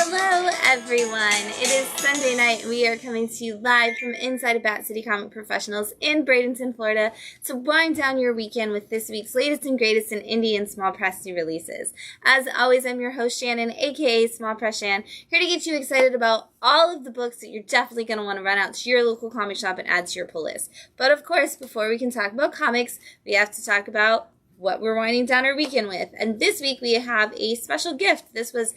Hello, everyone. It is Sunday night, and we are coming to you live from inside of Bat City Comic Professionals in Bradenton, Florida, to wind down your weekend with this week's latest and greatest in indie and small press new releases. As always, I'm your host, Shannon, aka Small Press Shann, here to get you excited about all of the books that you're definitely going to want to run out to your local comic shop and add to your pull list. But of course, before we can talk about comics, we have to talk about what we're winding down our weekend with. And this week we have a special gift. This was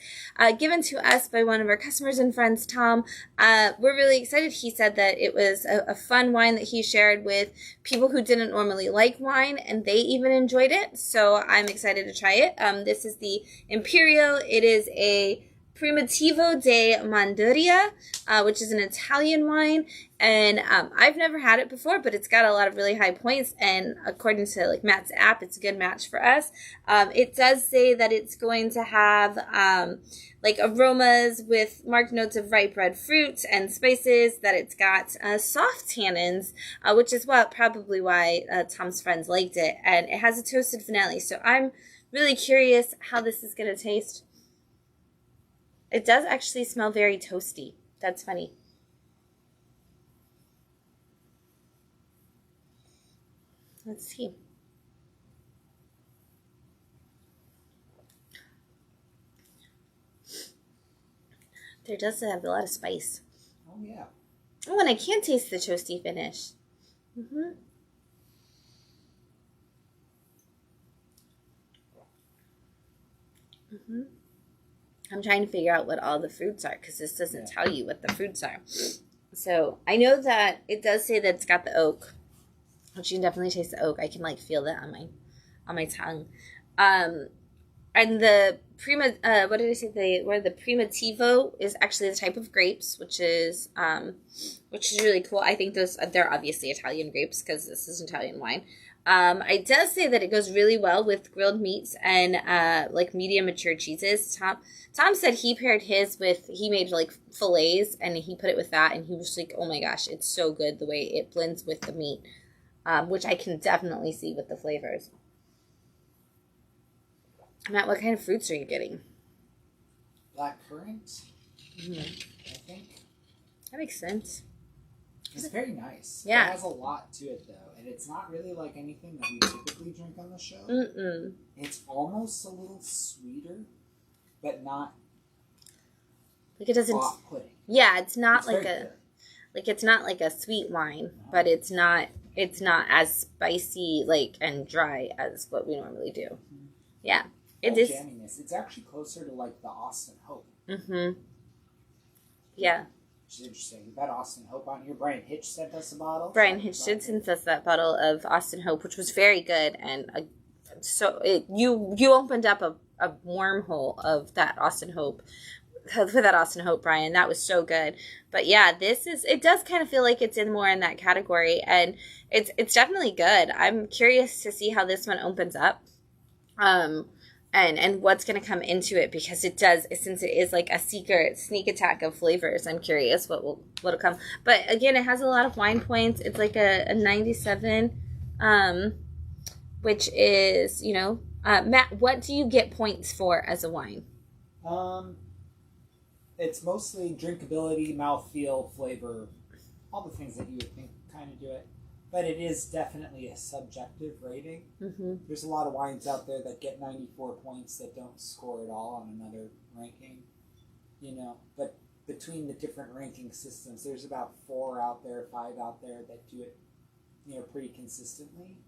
given to us by one of our customers and friends, Tom. We're really excited. He said that it was a fun wine that he shared with people who didn't normally like wine, and they even enjoyed it. So I'm excited to try it. This is the Imperio. It is a Primitivo de Manduria, which is an Italian wine, and I've never had it before, but it's got a lot of really high points, and according to like Matt's app, it's a good match for us. It does say that it's going to have like aromas with marked notes of ripe red fruit and spices, that it's got soft tannins, which is probably why Tom's friends liked it, and it has a toasted vanilla, so I'm really curious how this is going to taste. It does actually smell very toasty. That's funny. Let's see. There does have a lot of spice. Oh, yeah. Oh, and I can taste the toasty finish. Mm-hmm. Mm-hmm. I'm trying to figure out what all the fruits are, because this doesn't tell you what the fruits are. So I know that it does say that it's got the oak, which you can definitely taste the oak. I can like feel that on my tongue. And the what did I say? The Primitivo is actually the type of grapes, which is really cool. I think they're obviously Italian grapes, because this is Italian wine. It does say that it goes really well with grilled meats and like medium mature cheeses. Tom said he paired his with, he made like fillets and he put it with that, and he was like, oh my gosh, it's so good the way it blends with the meat, which I can definitely see with the flavors. Matt, what kind of fruits are you getting? Black currant, I think. That makes sense. It's very nice. Yeah. It has a lot to it, though. And it's not really like anything that we typically drink on the show. Mm-mm. It's almost a little sweeter, but not like it doesn't off-putting. Yeah, it's not It's not like a sweet wine, but it's not as spicy and dry as what we normally do. Mm-hmm. Yeah. It is jamminess. It's actually closer to like the Austin Hope. Mm-hmm. Yeah. Which is interesting. You've had Austin Hope on here. Brian Hitch sent us a bottle. Brian Hitch did send us that bottle of Austin Hope, which was very good, and you opened up a wormhole of that Austin Hope. For that Austin Hope, Brian, that was so good. But yeah, it does kind of feel like it's more in that category, and it's definitely good. I'm curious to see how this one opens up. And what's going to come into it, because since it is like a sneak attack of flavors, I'm curious what'll come. But again, it has a lot of wine points. It's like a 97, which is, Matt, what do you get points for as a wine? It's mostly drinkability, mouthfeel, flavor, all the things that you would think kind of do it. But it is definitely a subjective rating. Mm-hmm. There's a lot of wines out there that get 94 points that don't score at all on another ranking, But between the different ranking systems, there's about 4 out there, 5 out there that do it, pretty consistently.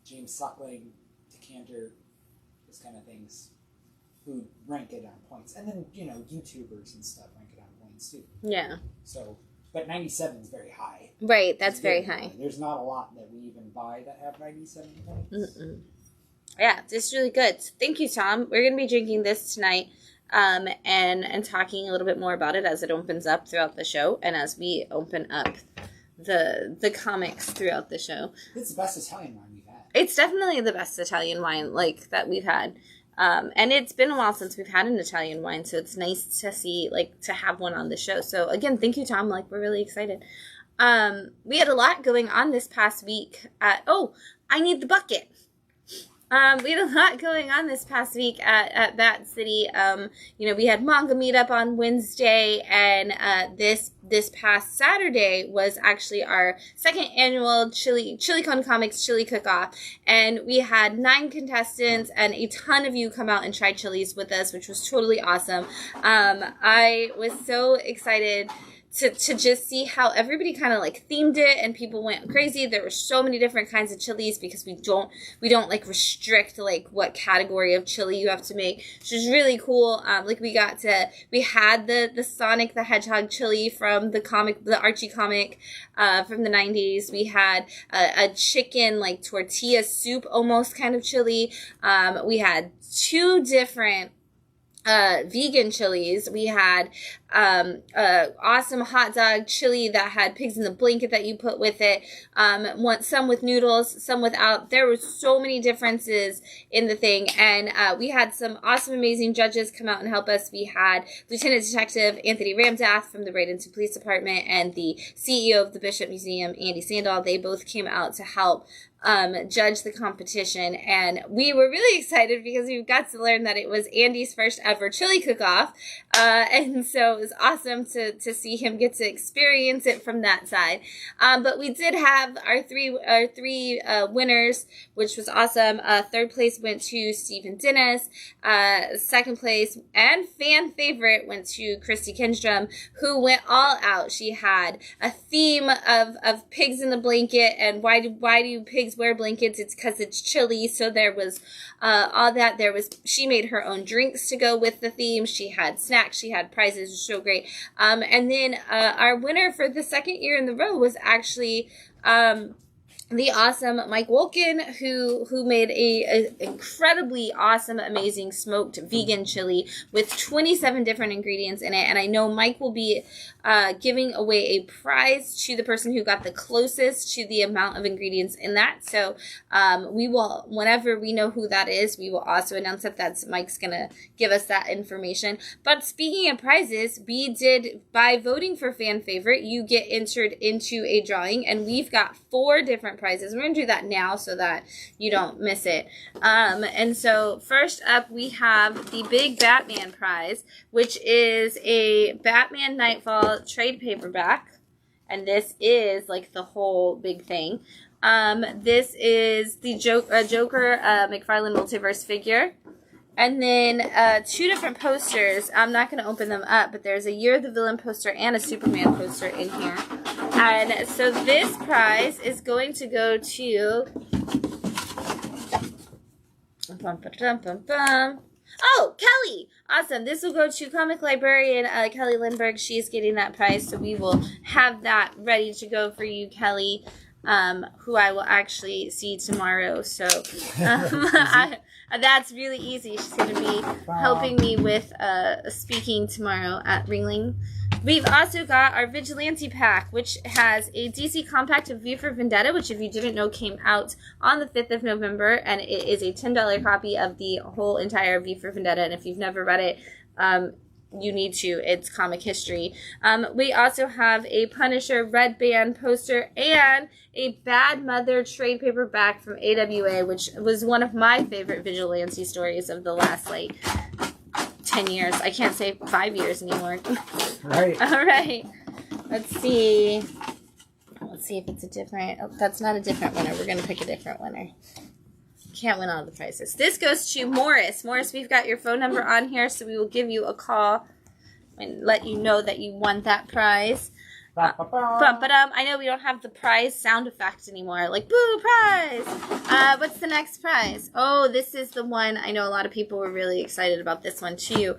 James Suckling, Decanter, those kind of things, who rank it on points. And then, YouTubers and stuff rank it on points too. Yeah. So... But 97 is very high. Right, that's very high. There's not a lot that we even buy that have 97 points. Mm-mm. Yeah, this is really good. So thank you, Tom. We're going to be drinking this tonight and talking a little bit more about it as it opens up throughout the show, and as we open up the comics throughout the show. It's the best Italian wine we've had. It's definitely the best Italian wine that we've had. And it's been a while since we've had an Italian wine, so it's nice to see, to have one on the show. So, again, thank you, Tom. We're really excited. We had a lot going on this past week. I need the bucket. We had a lot going on this past week at Bat City. We had manga meetup on Wednesday, and this past Saturday was actually our second annual Chili Con Comics Chili Cook-Off, and we had 9 contestants and a ton of you come out and try chilies with us, which was totally awesome. I was so excited to just see how everybody kind of like themed it, and people went crazy. There were so many different kinds of chilies because we don't like restrict like what category of chili you have to make, which is really cool. We had the Sonic the Hedgehog chili from the Archie comic from the 90s. We had a chicken like tortilla soup almost kind of chili. We had 2 different vegan chilies. We had awesome hot dog chili that had pigs in the blanket that you put with it. Some with noodles, some without. There were so many differences in the thing, and we had some awesome, amazing judges come out and help us. We had Lieutenant Detective Anthony Ramdath from the Bradenton Police Department and the CEO of the Bishop Museum, Andy Sandahl. They both came out to help judge the competition, and we were really excited because we got to learn that it was Andy's first ever chili cook-off, and so it was awesome to see him get to experience it from that side. But we did have our three winners, which was awesome. Third place went to Stephen Dennis. Second place and fan favorite went to Christy Kinstrom, who went all out. She had a theme of pigs in the blanket, and why do pigs wear blankets? It's because it's chilly. So there was all that. She made her own drinks to go with the theme. She had snacks. She had prizes. It was so great. And then our winner for the second year in the row was actually the awesome Mike Wolkin, who made a incredibly awesome, amazing smoked vegan chili with 27 different ingredients in it. And I know Mike will be giving away a prize to the person who got the closest to the amount of ingredients in that. So we will, whenever we know who that is, we will also announce that Mike's going to give us that information. But speaking of prizes, we did, by voting for fan favorite, you get entered into a drawing, and we've got 4 different prizes. We're going to do that now so that you don't miss it. And so first up, we have the Big Batman prize, which is a Batman Nightfall trade paperback. And this is like the whole big thing. This is the Joker McFarlane Multiverse figure. And then 2 different posters. I'm not going to open them up, but there's a Year of the Villain poster and a Superman poster in here. And so this prize is going to go to... Oh, Kelly! Awesome. This will go to comic librarian Kelly Lindbergh. She's getting that prize, so we will have that ready to go for you, Kelly, who I will actually see tomorrow. So that's really easy. She's going to be helping me with speaking tomorrow at Ringling. We've also got our Vigilante Pack, which has a DC compact of V for Vendetta, which, if you didn't know, came out on the 5th of November, and it is a $10 copy of the whole entire V for Vendetta, and if you've never read it, you need to. It's comic history. We also have a Punisher Red Band poster and a Bad Mother trade paperback from AWA, which was one of my favorite Vigilante stories of the last, 10 years. I can't say 5 years anymore. Right. All right. Let's see if it's a different... Oh, that's not a different winner. We're going to pick a different winner. Can't win all the prizes. This goes to Morris. Morris, we've got your phone number on here, so we will give you a call and let you know that you won that prize. I know we don't have the prize sound effect anymore. Like, boo, prize! What's the next prize? Oh, this is the one. I know a lot of people were really excited about this one, too.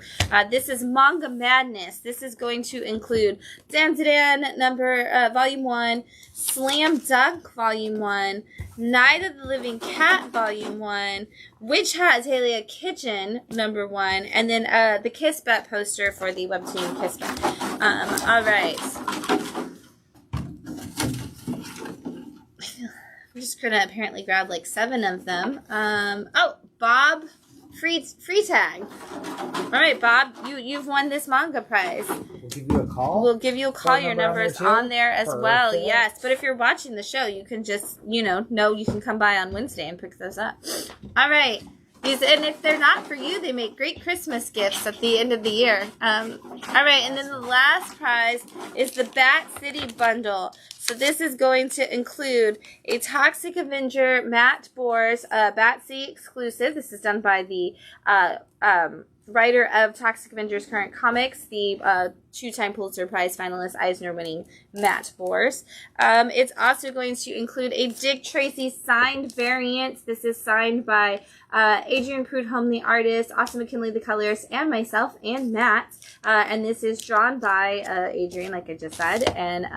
This is Manga Madness. This is going to include Dan Volume 1, Slam Dunk, Volume 1, Night of the Living Cat, Volume 1, Witch Hat Azalea Kitchen, Number 1, and then the Kiss Bet poster for the webtoon Kiss Bet. All right. I'm just going to apparently grab 7 of them. Bob free tag. All right, Bob, you've won this manga prize. We'll give you a call. We'll give you a call. Your number's on there as well. Perfect. Yes, but if you're watching the show, you can just you can come by on Wednesday and pick those up. All right. And if they're not for you, they make great Christmas gifts at the end of the year. All right, and then the last prize is the Bat City Bundle. So this is going to include a Toxic Avenger Matt Boers Bat City exclusive. This is done by the writer of Toxic Avengers current comics, the two-time Pulitzer Prize finalist, Eisner-winning Matt Boers. It's also going to include a Dick Tracy signed variant. This is signed by Adrian Prudhomme, the artist, Austin McKinley, the colorist, and myself and Matt. And this is drawn by Adrian, like I just said, and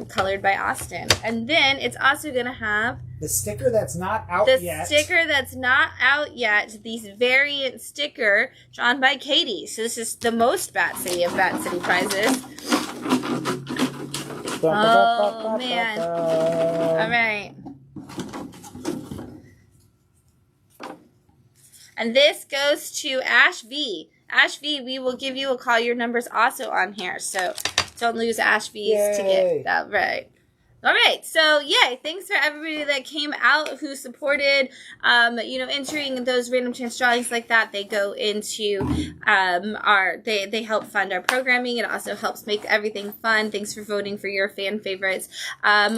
colored by Austin. And then it's also going to have the sticker that's not out yet. The sticker that's not out yet. The variant sticker drawn by Katie. So this is the most Bat City of Bat City prizes. Oh, man. All right. And this goes to Ash V. Ash V, we will give you a call. Your number's also on here. So don't lose Ash V's to get that right. All right, so yay! Thanks for everybody that came out who supported. Entering those random chance drawings like that. They go into they help fund our programming. It also helps make everything fun. Thanks for voting for your fan favorites.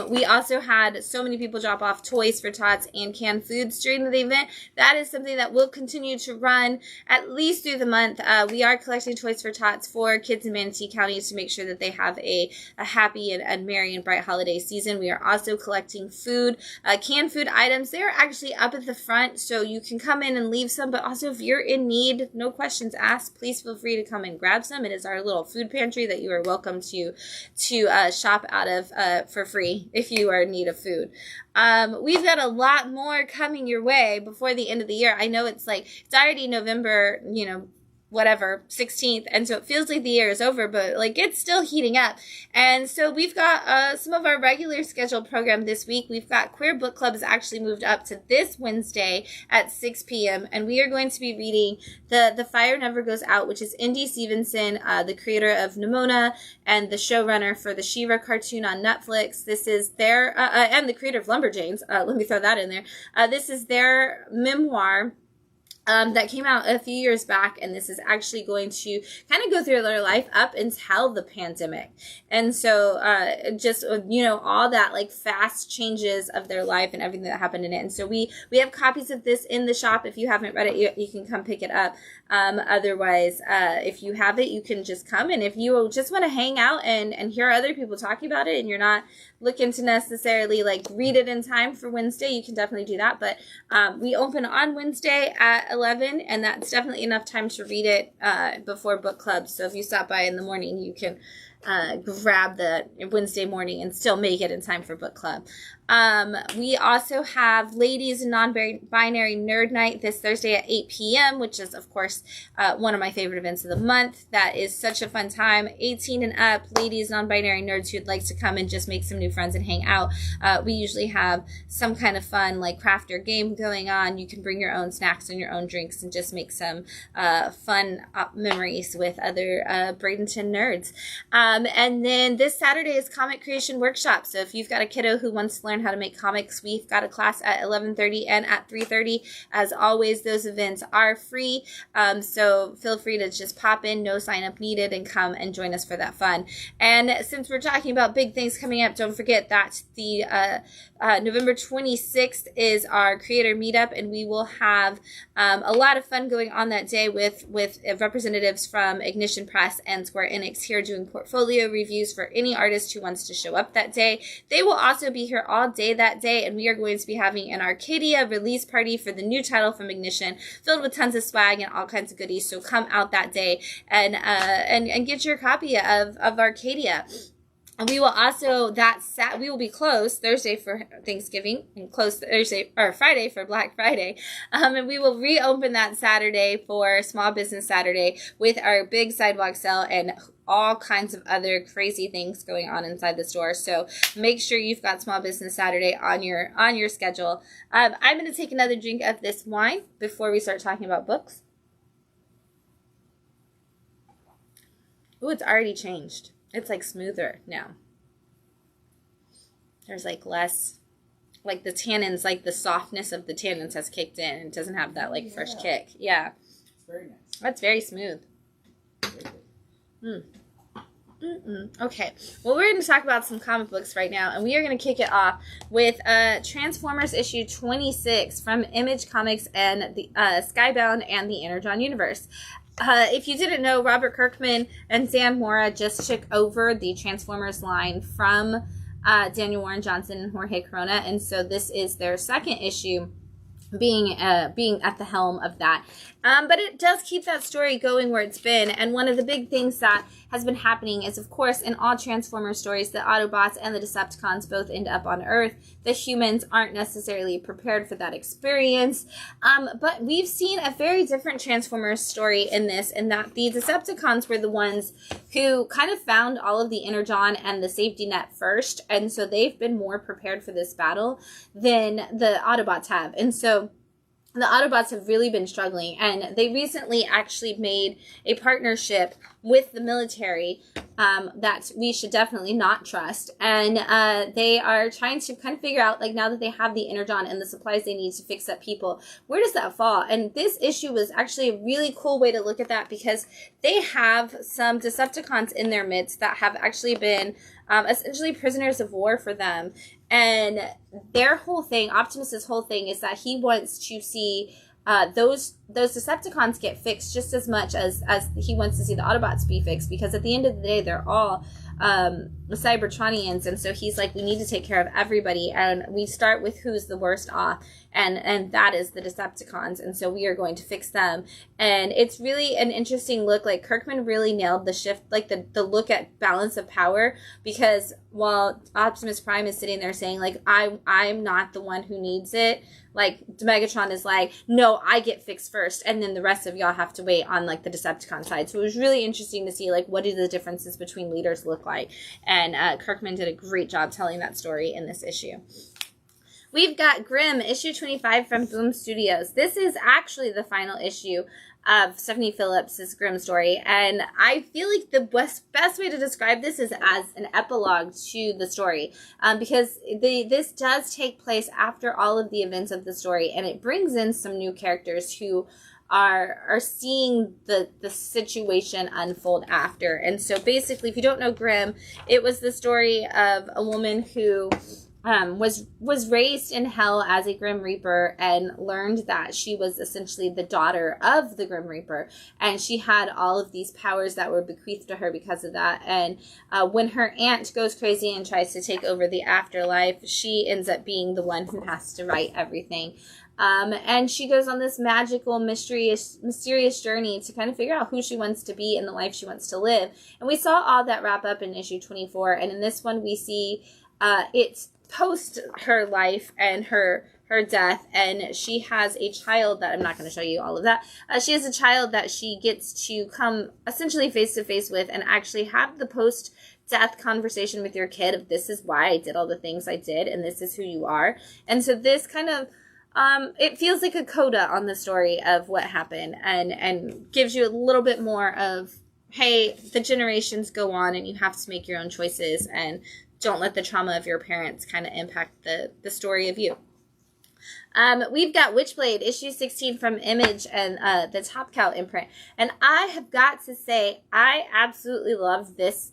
We also had so many people drop off toys for tots and canned foods during the event. That is something that will continue to run at least through the month. We are collecting toys for tots for kids in Manatee County to make sure that they have a happy and merry and bright holiday season. We are also collecting food, canned food items. They're actually up at the front, so you can come in and leave some, but also if you're in need, no questions asked, please feel free to come and grab some. It is our little food pantry that you are welcome to shop out of for free if you are in need of food. We've got a lot more coming your way before the end of the year. I know it's already November, 16th, and so it feels like the year is over, but it's still heating up. And so we've got some of our regular scheduled program this week. We've got Queer Book Club is actually moved up to this Wednesday at 6 p.m. and we are going to be reading The Fire Never Goes Out, which is Indy Stevenson, the creator of Nimona and the showrunner for the She-Ra cartoon on Netflix. This is their and the creator of Lumberjanes. Let me throw that in there. This is their memoir that came out a few years back, and this is actually going to kind of go through their life up until the pandemic. And so all that fast changes of their life and everything that happened in it. And so we have copies of this in the shop. If you haven't read it, you can come pick it up. Otherwise, if you have it, you can just come. And if you just want to hang out and hear other people talking about it and you're not looking to necessarily read it in time for Wednesday, you can definitely do that. But we open on Wednesday at 11, and that's definitely enough time to read it before book club. So if you stop by in the morning, you can grab the Wednesday morning and still make it in time for book club. We also have Ladies and Non-Binary Nerd Night this Thursday at 8 p.m., which is, of course, one of my favorite events of the month. That is such a fun time. 18 and up, ladies, non-binary nerds who'd like to come and just make some new friends and hang out. We usually have some kind of fun, craft or game going on. You can bring your own snacks and your own drinks and just make some fun memories with other Bradenton nerds. And then this Saturday is Comic Creation Workshop. So if you've got a kiddo who wants to learn how to make comics, we've got a class at 11:30 and at 3:30. As always, those events are free. So feel free to just pop in, no sign up needed, and come and join us for that fun. And since we're talking about big things coming up, don't forget that the November 26th is our creator meetup, and we will have a lot of fun going on that day with representatives from Ignition Press and Square Enix here doing portfolio reviews for any artist who wants to show up that day. They will also be here all day that day, and we are going to be having an Arcadia release party for the new title from Ignition, filled with tons of swag and all kinds of goodies. So come out that day and get your copy of Arcadia. we will also we will be closed Thursday for Thanksgiving and closed Thursday or Friday for Black Friday, and we will reopen that Saturday for Small Business Saturday with our big sidewalk sale and all kinds of other crazy things going on inside the store. So make sure you've got Small Business Saturday on your schedule. I'm going to take another drink of this wine before we start talking about books. Ooh, it's already changed. It's like smoother now. There's like less, like the tannins, like the softness of the tannins has kicked in. It doesn't have that like fresh kick. Yeah. It's very nice. That's very smooth. Very Okay. Well, we're going to talk about some comic books right now, and we are going to kick it off with Transformers issue 26 from Image Comics and the Skybound and the Energon Universe. If you didn't know, Robert Kirkman and Sam Mora just took over the Transformers line from Daniel Warren Johnson and Jorge Corona, and so this is their second issue being at the helm of that. But it does keep that story going where it's been, and one of the big things that has been happening is, of course, in all Transformers stories, the Autobots and the Decepticons both end up on Earth. The humans aren't necessarily prepared for that experience, but we've seen a very different Transformers story in this, in that the Decepticons were the ones who kind of found all of the Energon and the safety net first, and so they've been more prepared for this battle than the Autobots have. And so the Autobots have really been struggling, and they recently actually made a partnership with the military that we should definitely not trust. And they are trying to kind of figure out, like, now that they have the Energon and the supplies they need to fix up people, where does that fall? And this issue was actually a really cool way to look at that, because they have some Decepticons in their midst that have actually been essentially prisoners of war for them. And their whole thing, Optimus's whole thing, is that he wants to see those Decepticons get fixed just as much as he wants to see the Autobots be fixed, because at the end of the day, they're all Cybertronians, and so he's like, we need to take care of everybody, and we start with who's the worst off, and that is the Decepticons, and so we are going to fix them. And it's really an interesting look. Like, Kirkman really nailed the shift, like the look at balance of power, because while Optimus Prime is sitting there saying, like, I'm not the one who needs it, like, Megatron is like, no, I get fixed first, and then the rest of y'all have to wait on, like, the Decepticon side. So it was really interesting to see, like, what do the differences between leaders look like, and Kirkman did a great job telling that story in this issue. We've got Grimm, issue 25 from Boom Studios. This is actually the final issue of Stephanie Phillips' Grimm story, and I feel like the best way to describe this is as an epilogue to the story, because this does take place after all of the events of the story, and it brings in some new characters who are seeing the situation unfold after. And so basically, if you don't know Grimm, it was the story of a woman who was raised in hell as a Grim Reaper, and learned that she was essentially the daughter of the Grim Reaper, and she had all of these powers that were bequeathed to her because of that. And when her aunt goes crazy and tries to take over the afterlife, she ends up being the one who has to right everything. And she goes on this magical, mysterious journey to kind of figure out who she wants to be and the life she wants to live. And we saw all that wrap up in issue 24, and in this one we see it's post her life and her death, and she has a child that I'm not going to show you all of that. She has a child that she gets to come essentially face to face with and actually have the post death conversation with your kid of, this is why I did all the things I did, and this is who you are. And so this kind of it feels like a coda on the story of what happened, and gives you a little bit more of, hey, the generations go on and you have to make your own choices, and don't let the trauma of your parents kind of impact the story of you. We've got Witchblade, issue 16 from Image and the Top Cow imprint. And I have got to say, I absolutely love this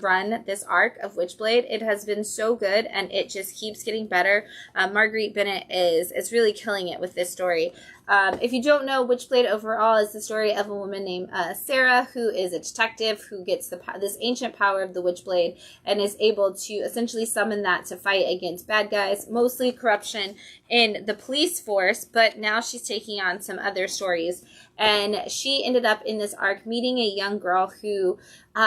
run, this arc of Witchblade. It has been so good, and it just keeps getting better. Marguerite Bennett is really killing it with this story. If you don't know, Witchblade overall is the story of a woman named Sarah, who is a detective who gets this ancient power of the Witchblade and is able to essentially summon that to fight against bad guys, mostly corruption in the police force, but now she's taking on some other stories. And she ended up in this arc meeting a young girl who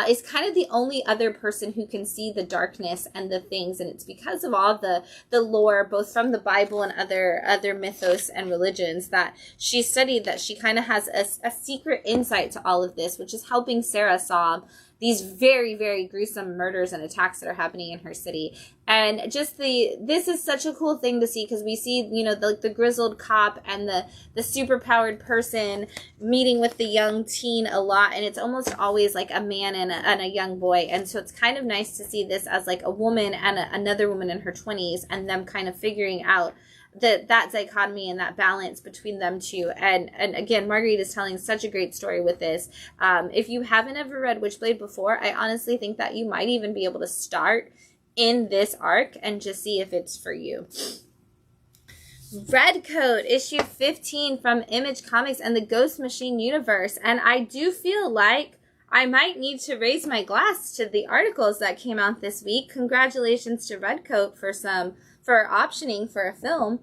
is kind of the only other person who can see the darkness and the things. And it's because of all the lore, both from the Bible and other mythos and religions that she studied, that she kind of has a secret insight to all of this, which is helping Sarah solve these very, very gruesome murders and attacks that are happening in her city. And just this is such a cool thing to see, because we see, the grizzled cop and the super powered person meeting with the young teen a lot. And it's almost always like a man and a young boy. And so it's kind of nice to see this as like a woman and another woman in her 20s, and them kind of figuring out that dichotomy and that balance between them two. And again, Marguerite is telling such a great story with this. If you haven't ever read Witchblade before, I honestly think that you might even be able to start in this arc and just see if it's for you. Redcoat, issue 15 from Image Comics and the Ghost Machine universe. And I do feel like I might need to raise my glass to the articles that came out this week. Congratulations to Redcoat for optioning for a film.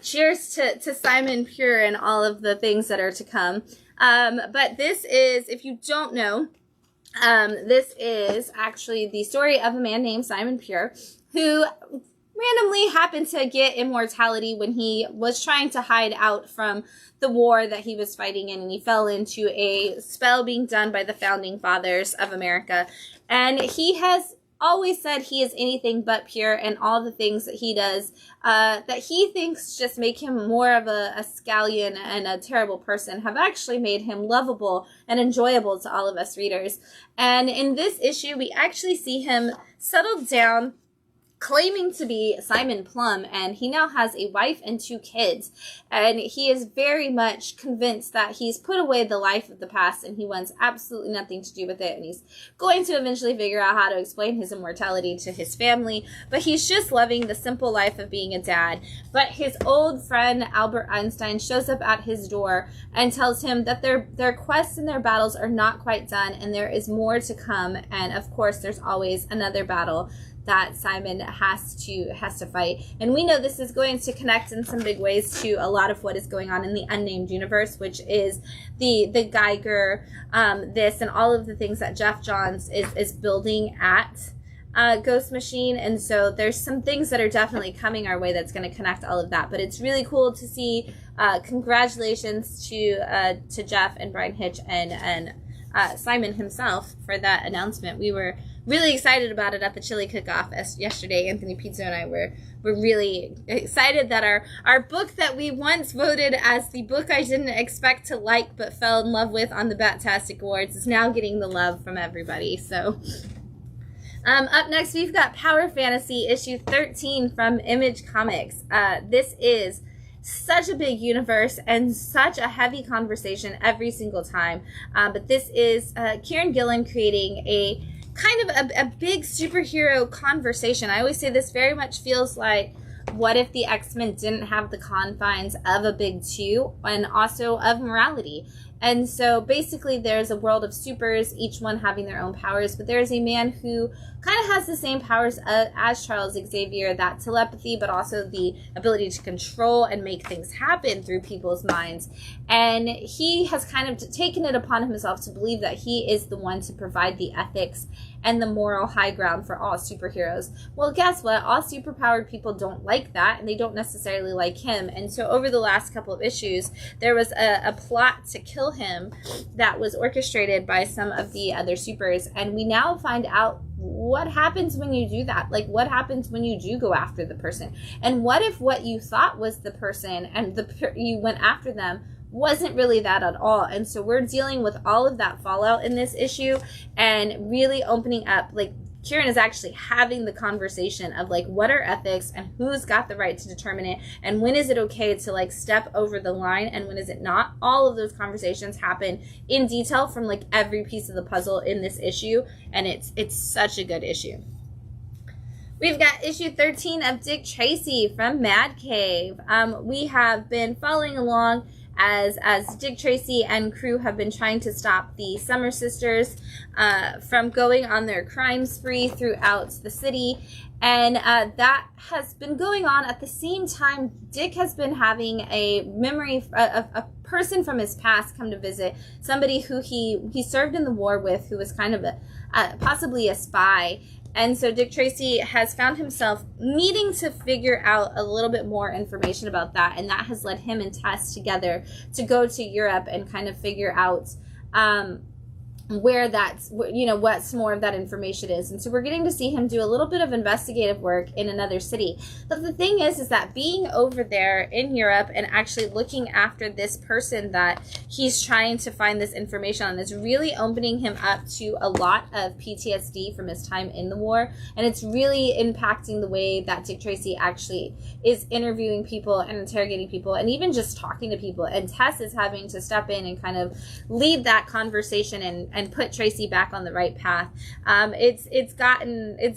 Cheers to Simon Pure and all of the things that are to come. But this is, if you don't know, this is actually the story of a man named Simon Pure who randomly happened to get immortality when he was trying to hide out from the war that he was fighting in, and he fell into a spell being done by the founding fathers of America. And he has always said he is anything but pure, and all the things that he does that he thinks just make him more of a scallion and a terrible person have actually made him lovable and enjoyable to all of us readers. And in this issue, we actually see him settled down, claiming to be Simon Plum, and he now has a wife and 2 kids, and he is very much convinced that he's put away the life of the past and he wants absolutely nothing to do with it, and he's going to eventually figure out how to explain his immortality to his family, but he's just loving the simple life of being a dad. But his old friend Albert Einstein shows up at his door and tells him that their quests and their battles are not quite done, and there is more to come, and of course there's always another battle that Simon has to fight. And we know this is going to connect in some big ways to a lot of what is going on in the Unnamed Universe, which is the Geiger, this, and all of the things that Jeff Johns is building at Ghost Machine. And so there's some things that are definitely coming our way that's going to connect all of that. But it's really cool to see. Congratulations to Jeff and Brian Hitch and Simon himself for that announcement. We were really excited about it at the chili cook-off yesterday. Anthony Pizzo and I were really excited that our book that we once voted as the book I didn't expect to like but fell in love with on the Batastic Awards is now getting the love from everybody. So up next, we've got Power Fantasy issue 13 from Image Comics. This is such a big universe and such a heavy conversation every single time. But this is Kieran Gillen creating a kind of a big superhero conversation. I always say this very much feels like, what if the X-Men didn't have the confines of a big 2 and also of morality? And so basically there's a world of supers, each one having their own powers, but there's a man who kind of has the same powers as Charles Xavier, that telepathy, but also the ability to control and make things happen through people's minds. And he has kind of taken it upon himself to believe that he is the one to provide the ethics and the moral high ground for all superheroes. Well, guess what? All superpowered people don't like that, and they don't necessarily like him. And so over the last couple of issues, there was a plot to kill him that was orchestrated by some of the other supers, and we now find out what happens when you do that. Like, what happens when you do go after the person? And what if what you thought was the person and you went after them wasn't really that at all? And so we're dealing with all of that fallout in this issue and really opening up. Like, Kieran is actually having the conversation of, like, what are ethics and who's got the right to determine it, and when is it okay to, like, step over the line and when is it not. All of those conversations happen in detail from, like, every piece of the puzzle in this issue, and it's such a good issue. We've got issue 13 of Dick Tracy from Mad Cave. We have been following along as Dick Tracy and crew have been trying to stop the Summer Sisters from going on their crime spree throughout the city. And that has been going on at the same time. Dick has been having a memory of a person from his past come to visit, somebody who he served in the war with, who was kind of possibly a spy. And so Dick Tracy has found himself needing to figure out a little bit more information about that. And that has led him and Tess together to go to Europe and kind of figure out where that's, what's more of that information is. And so we're getting to see him do a little bit of investigative work in another city. But the thing is that being over there in Europe and actually looking after this person that he's trying to find this information on is really opening him up to a lot of PTSD from his time in the war. And it's really impacting the way that Dick Tracy actually is interviewing people and interrogating people and even just talking to people. And Tess is having to step in and kind of lead that conversation and put Tracy back on the right path.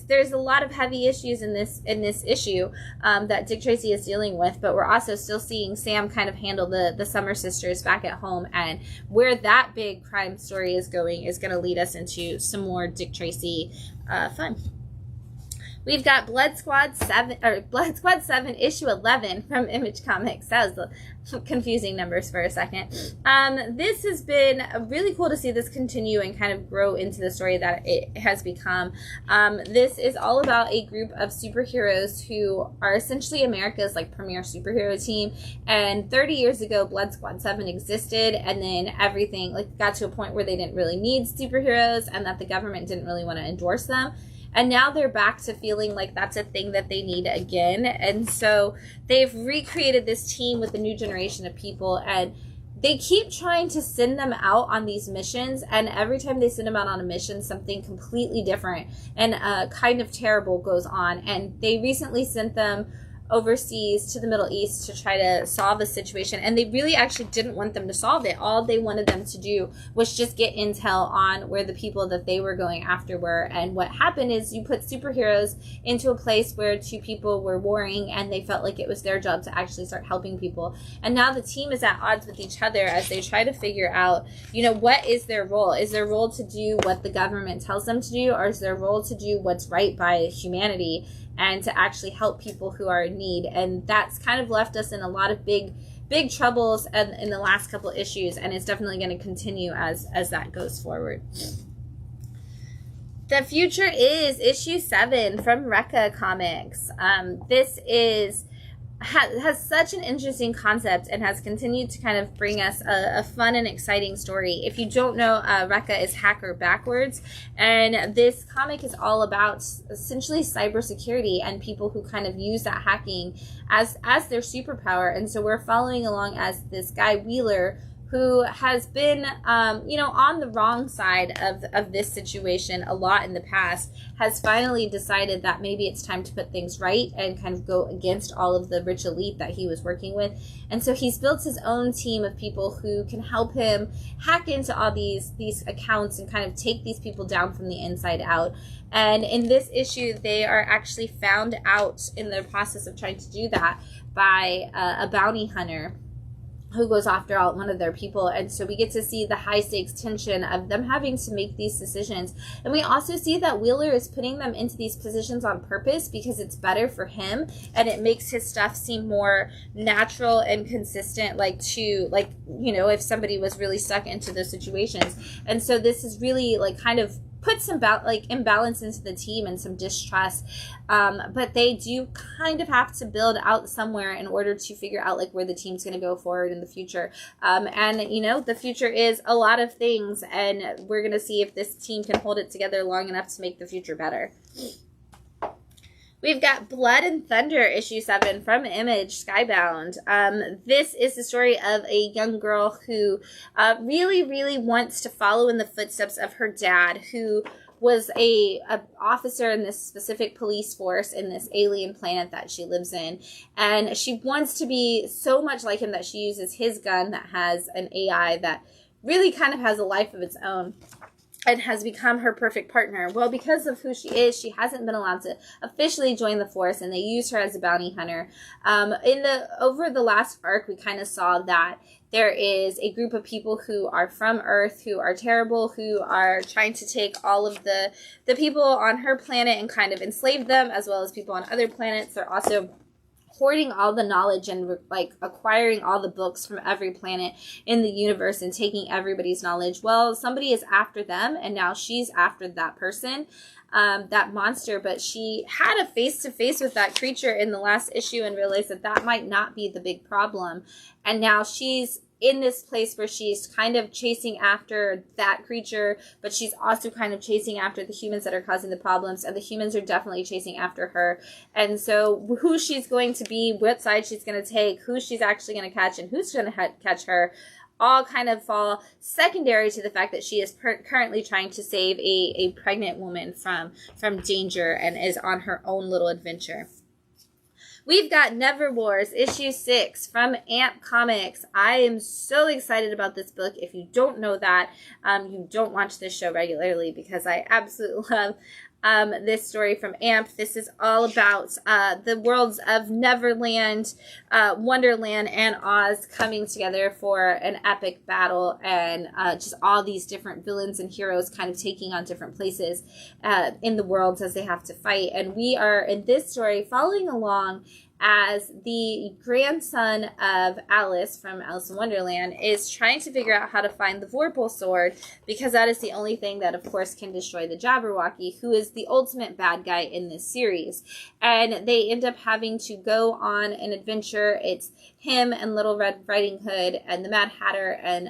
There's a lot of heavy issues in this issue that Dick Tracy is dealing with, but we're also still seeing Sam kind of handle the Summer Sisters back at home, and where that big crime story is going to lead us into some more Dick Tracy fun. We've got Blood Squad 7 issue 11 from Image Comics. That was the confusing numbers for a second. This has been really cool to see this continue and kind of grow into the story that it has become. This is all about a group of superheroes who are essentially America's premier superhero team. And 30 years ago, Blood Squad 7 existed, and then everything got to a point where they didn't really need superheroes and that the government didn't really want to endorse them. And now they're back to feeling like that's a thing that they need again. And so they've recreated this team with a new generation of people. And they keep trying to send them out on these missions. And every time they send them out on a mission, something completely different and kind of terrible goes on. And they recently sent them overseas to the Middle East to try to solve a situation, and they really actually didn't want them to solve it. All they wanted them to do was just get intel on where the people that they were going after were. And what happened is you put superheroes into a place where two people were warring, and they felt like it was their job to actually start helping people. And now the team is at odds with each other as they try to figure out, what is their role? Is their role to do what the government tells them to do, or is their role to do what's right by humanity and to actually help people who are in need? And that's kind of left us in a lot of big troubles in the last couple issues, and it's definitely going to continue as that goes forward. The Future is issue 7 from Rekka Comics. This has such an interesting concept and has continued to kind of bring us a fun and exciting story. If you don't know, Rekka is Hacker backwards, and this comic is all about essentially cybersecurity and people who kind of use that hacking as their superpower. And so we're following along as this guy Wheeler, who has been, on the wrong side of this situation a lot in the past, has finally decided that maybe it's time to put things right and kind of go against all of the rich elite that he was working with. And so he's built his own team of people who can help him hack into all these accounts and kind of take these people down from the inside out. And in this issue, they are actually found out in the process of trying to do that by a bounty hunter who goes after one of their people. And so we get to see the high stakes tension of them having to make these decisions. And we also see that Wheeler is putting them into these positions on purpose because it's better for him and it makes his stuff seem more natural and consistent, if somebody was really stuck into those situations. And so this is really kind of put some imbalance into the team and some distrust, but they do kind of have to build out somewhere in order to figure out where the team's going to go forward in the future. And the future is a lot of things, and we're going to see if this team can hold it together long enough to make the future better. We've got Blood and Thunder, issue 7 from Image, Skybound. This is the story of a young girl who really, really wants to follow in the footsteps of her dad, who was a officer in this specific police force in this alien planet that she lives in. And she wants to be so much like him that she uses his gun that has an AI that really kind of has a life of its own. and has become her perfect partner. Well, because of who she is, she hasn't been allowed to officially join the force, and they use her as a bounty hunter. Over the last arc, we kind of saw that there is a group of people who are from Earth, who are terrible, who are trying to take all of the people on her planet and kind of enslave them, as well as people on other planets. They're also hoarding all the knowledge and like acquiring all the books from every planet in the universe and taking everybody's knowledge. Well, somebody is after them, and now she's after that person, that monster. But she had a face-to-face with that creature in the last issue and realized that that might not be the big problem. And now she's in this place where she's kind of chasing after that creature, but she's also kind of chasing after the humans that are causing the problems, and the humans are definitely chasing after her. And so who she's going to be, what side she's going to take, who she's actually going to catch, and who's going to catch her, all kind of fall secondary to the fact that she is currently trying to save a pregnant woman from danger and is on her own little adventure. We've got Never Wars, issue 6 from Amp Comics. I am so excited about this book. If you don't know that, you don't watch this show regularly, because I absolutely love this story from Amp. This is all about the worlds of Neverland, Wonderland, and Oz coming together for an epic battle, and just all these different villains and heroes kind of taking on different places in the worlds as they have to fight. And we are, in this story, following along as the grandson of Alice from Alice in Wonderland is trying to figure out how to find the Vorpal sword, because that is the only thing that, of course, can destroy the Jabberwocky, who is the ultimate bad guy in this series. And they end up having to go on an adventure. It's him and Little Red Riding Hood and the Mad Hatter and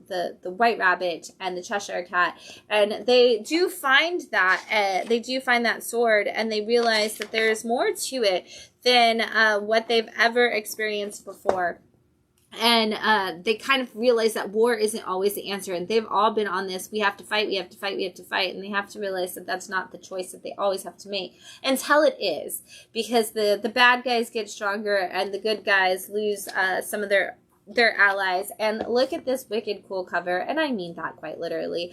the White Rabbit and the Cheshire Cat. And they do find that sword, and they realize that there is more to it than what they've ever experienced before. And they kind of realize that war isn't always the answer, and they've all been on this, we have to fight, we have to fight, we have to fight, and they have to realize that that's not the choice that they always have to make, until it is, because the bad guys get stronger and the good guys lose some of their allies. And look at this wicked cool cover, and I mean that quite literally.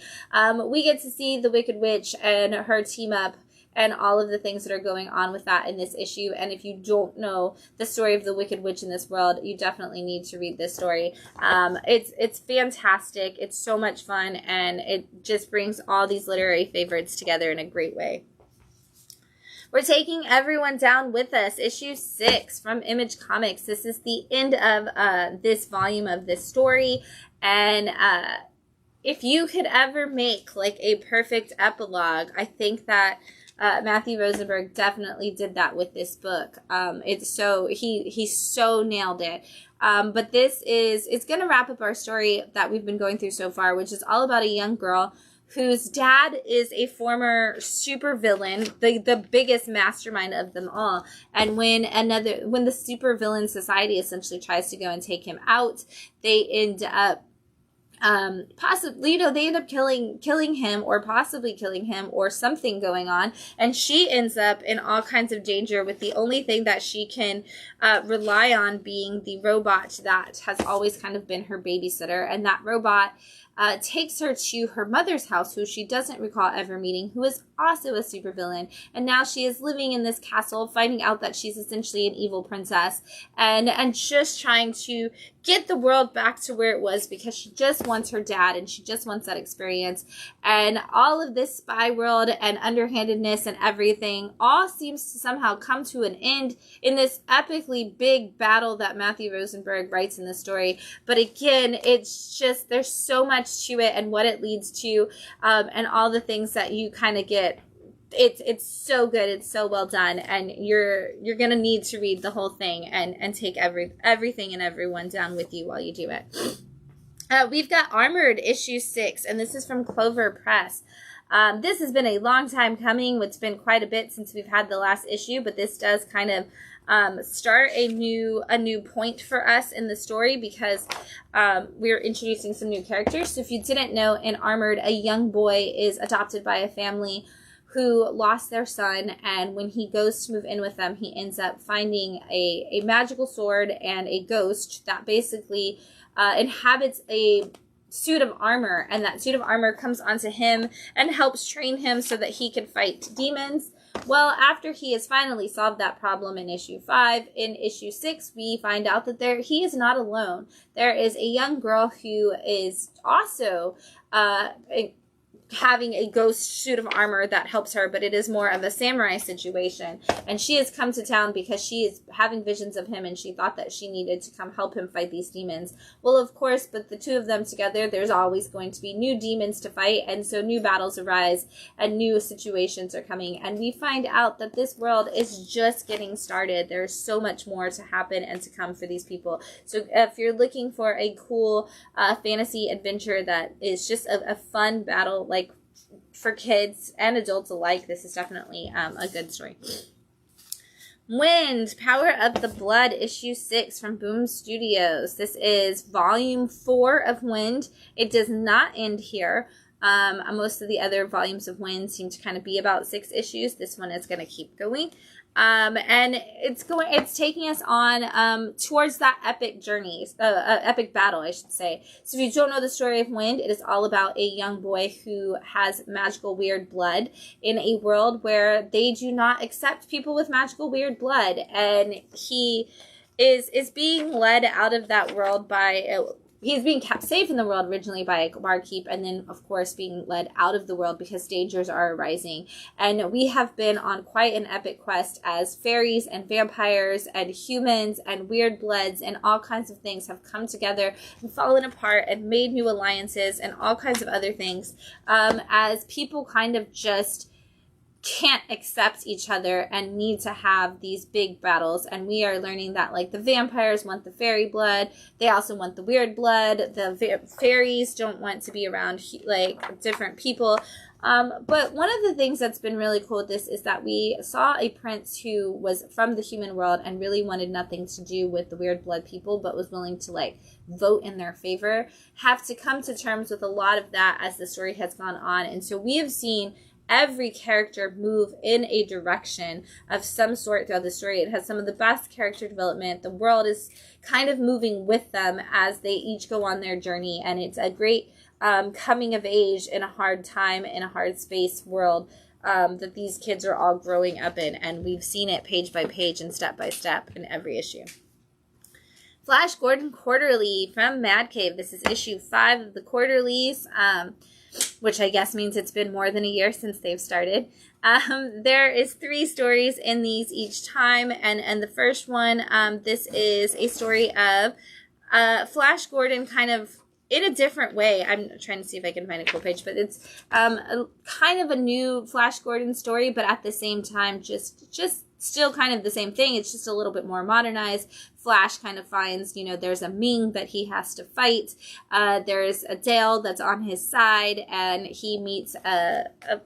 We get to see the Wicked Witch and her team up, and all of the things that are going on with that in this issue. And if you don't know the story of the Wicked Witch in this world, you definitely need to read this story. It's fantastic. It's so much fun, and it just brings all these literary favorites together in a great way. We're taking everyone down with us. Issue 6 from Image Comics. This is the end of this volume of this story. And if you could ever make like a perfect epilogue, I think that Matthew Rosenberg definitely did that with this book. He so nailed it. But it's going to wrap up our story that we've been going through so far, which is all about a young girl whose dad is a former supervillain, the biggest mastermind of them all. And when the supervillain society essentially tries to go and take him out, they end up they end up killing him, or possibly killing him, or something going on, and she ends up in all kinds of danger, with the only thing that she can rely on being the robot that has always kind of been her babysitter. And that robot takes her to her mother's house, who she doesn't recall ever meeting, who is also a supervillain. And now she is living in this castle, finding out that she's essentially an evil princess, and just trying to get the world back to where it was, because she just wants her dad, and she just wants that experience. And all of this spy world and underhandedness and everything all seems to somehow come to an end in this epically big battle that Matthew Rosenberg writes in the story. But again, it's just, there's so much to it, and what it leads to, and all the things that you kind of get. It's so good. It's so well done, and you're gonna need to read the whole thing and take everything and everyone down with you while you do it. We've got Armored issue 6, and this is from Clover Press. This has been a long time coming. It's been quite a bit since we've had the last issue, but this does kind of start a new point for us in the story, because we're introducing some new characters. So if you didn't know, in Armored, a young boy is adopted by a family who lost their son, and when he goes to move in with them, he ends up finding a magical sword and a ghost that basically inhabits a suit of armor, and that suit of armor comes onto him and helps train him so that he can fight demons. Well, after he has finally solved that problem in issue 5, in issue 6, we find out that he is not alone. There is a young girl who is also having a ghost suit of armor that helps her, but it is more of a samurai situation. And she has come to town because she is having visions of him, and she thought that she needed to come help him fight these demons. Well, of course, but the two of them together, there's always going to be new demons to fight, and so new battles arise, and new situations are coming. And we find out that this world is just getting started. There's so much more to happen and to come for these people. So if you're looking for a cool fantasy adventure that is just a fun battle, like for kids and adults alike, this is definitely a good story. Wind, Power of the Blood, issue 6 from Boom Studios. This is volume 4 of Wind. It does not end here. Most of the other volumes of Wind seem to kind of be about 6 issues. This one is going to keep going. And it's taking us on towards that epic journey, epic battle, I should say. So if you don't know the story of Wind, it is all about a young boy who has magical weird blood in a world where they do not accept people with magical weird blood, and he is being led out of that world by he's being kept safe in the world originally by a barkeep, and then, of course, being led out of the world because dangers are arising. And we have been on quite an epic quest as fairies and vampires and humans and weird bloods and all kinds of things have come together and fallen apart and made new alliances and all kinds of other things as people kind of just can't accept each other and need to have these big battles. And we are learning that, like, the vampires want the fairy blood, they also want the weird blood, the fairies don't want to be around like different people. But one of the things that's been really cool with this is that we saw a prince who was from the human world and really wanted nothing to do with the weird blood people, but was willing to, like, vote in their favor, have to come to terms with a lot of that as the story has gone on. And so we have seen every character move in a direction of some sort throughout the story. It has some of the best character development. The world is kind of moving with them as they each go on their journey, and it's a great coming of age in a hard time, in a hard space world that these kids are all growing up in, and we've seen it page by page and step by step in every issue. Flash Gordon Quarterly from Mad Cave. This is issue 5 of the quarterlies, which I guess means it's been more than a year since they've started. There is 3 stories in these each time, and the first one, this is a story of Flash Gordon kind of in a different way. I'm trying to see if I can find a cool page, but it's kind of a new Flash Gordon story, but at the same time, just still kind of the same thing. It's just a little bit more modernized. Flash kind of finds, there's a Ming that he has to fight. There's a Dale that's on his side, and he meets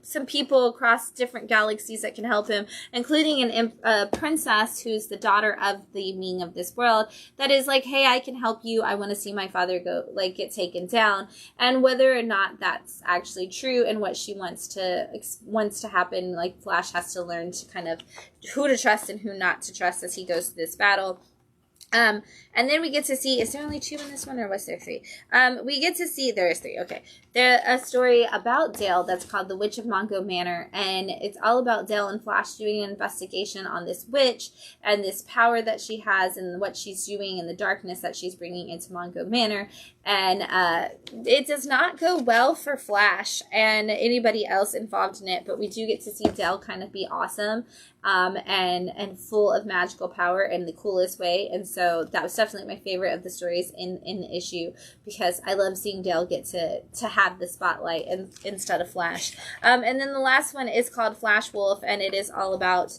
some people across different galaxies that can help him, including a princess who's the daughter of the Ming of this world that is like, hey, I can help you. I want to see my father get taken down. And whether or not that's actually true and what she wants to happen, like, Flash has to learn to kind of who to trust and who not to trust as he goes through this battle. And then we get to see, is there only 2 in this one, or was there 3? We get to see, there is 3, okay. There's a story about Dale that's called The Witch of Mongo Manor, and it's all about Dale and Flash doing an investigation on this witch and this power that she has and what she's doing and the darkness that she's bringing into Mongo Manor. And it does not go well for Flash and anybody else involved in it, but we do get to see Dale kind of be awesome and full of magical power in the coolest way. And so that was definitely my favorite of the stories in the issue, because I love seeing Dale get to have the spotlight instead of Flash. And then the last one is called Flash Wolf, and it is all about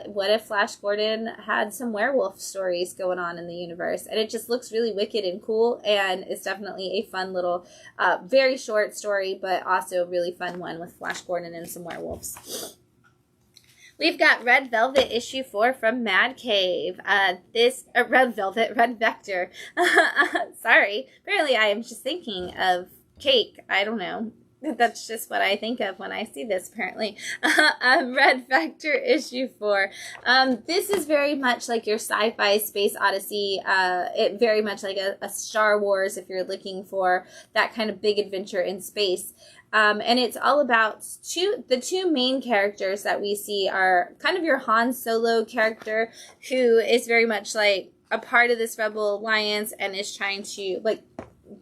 what if Flash Gordon had some werewolf stories going on in the universe. And it just looks really wicked and cool, and it's definitely a fun little, very short story, but also a really fun one with Flash Gordon and some werewolves. We've got Red Velvet issue 4 from Mad Cave. Red Vector. Sorry. Apparently I am just thinking of cake. I don't know. That's just what I think of when I see this, apparently. Red Vector issue 4. This is very much like your sci-fi space odyssey. It very much like a Star Wars if you're looking for that kind of big adventure in space. And it's all about the two main characters that we see are kind of your Han Solo character, who is very much like a part of this rebel alliance and is trying to, like,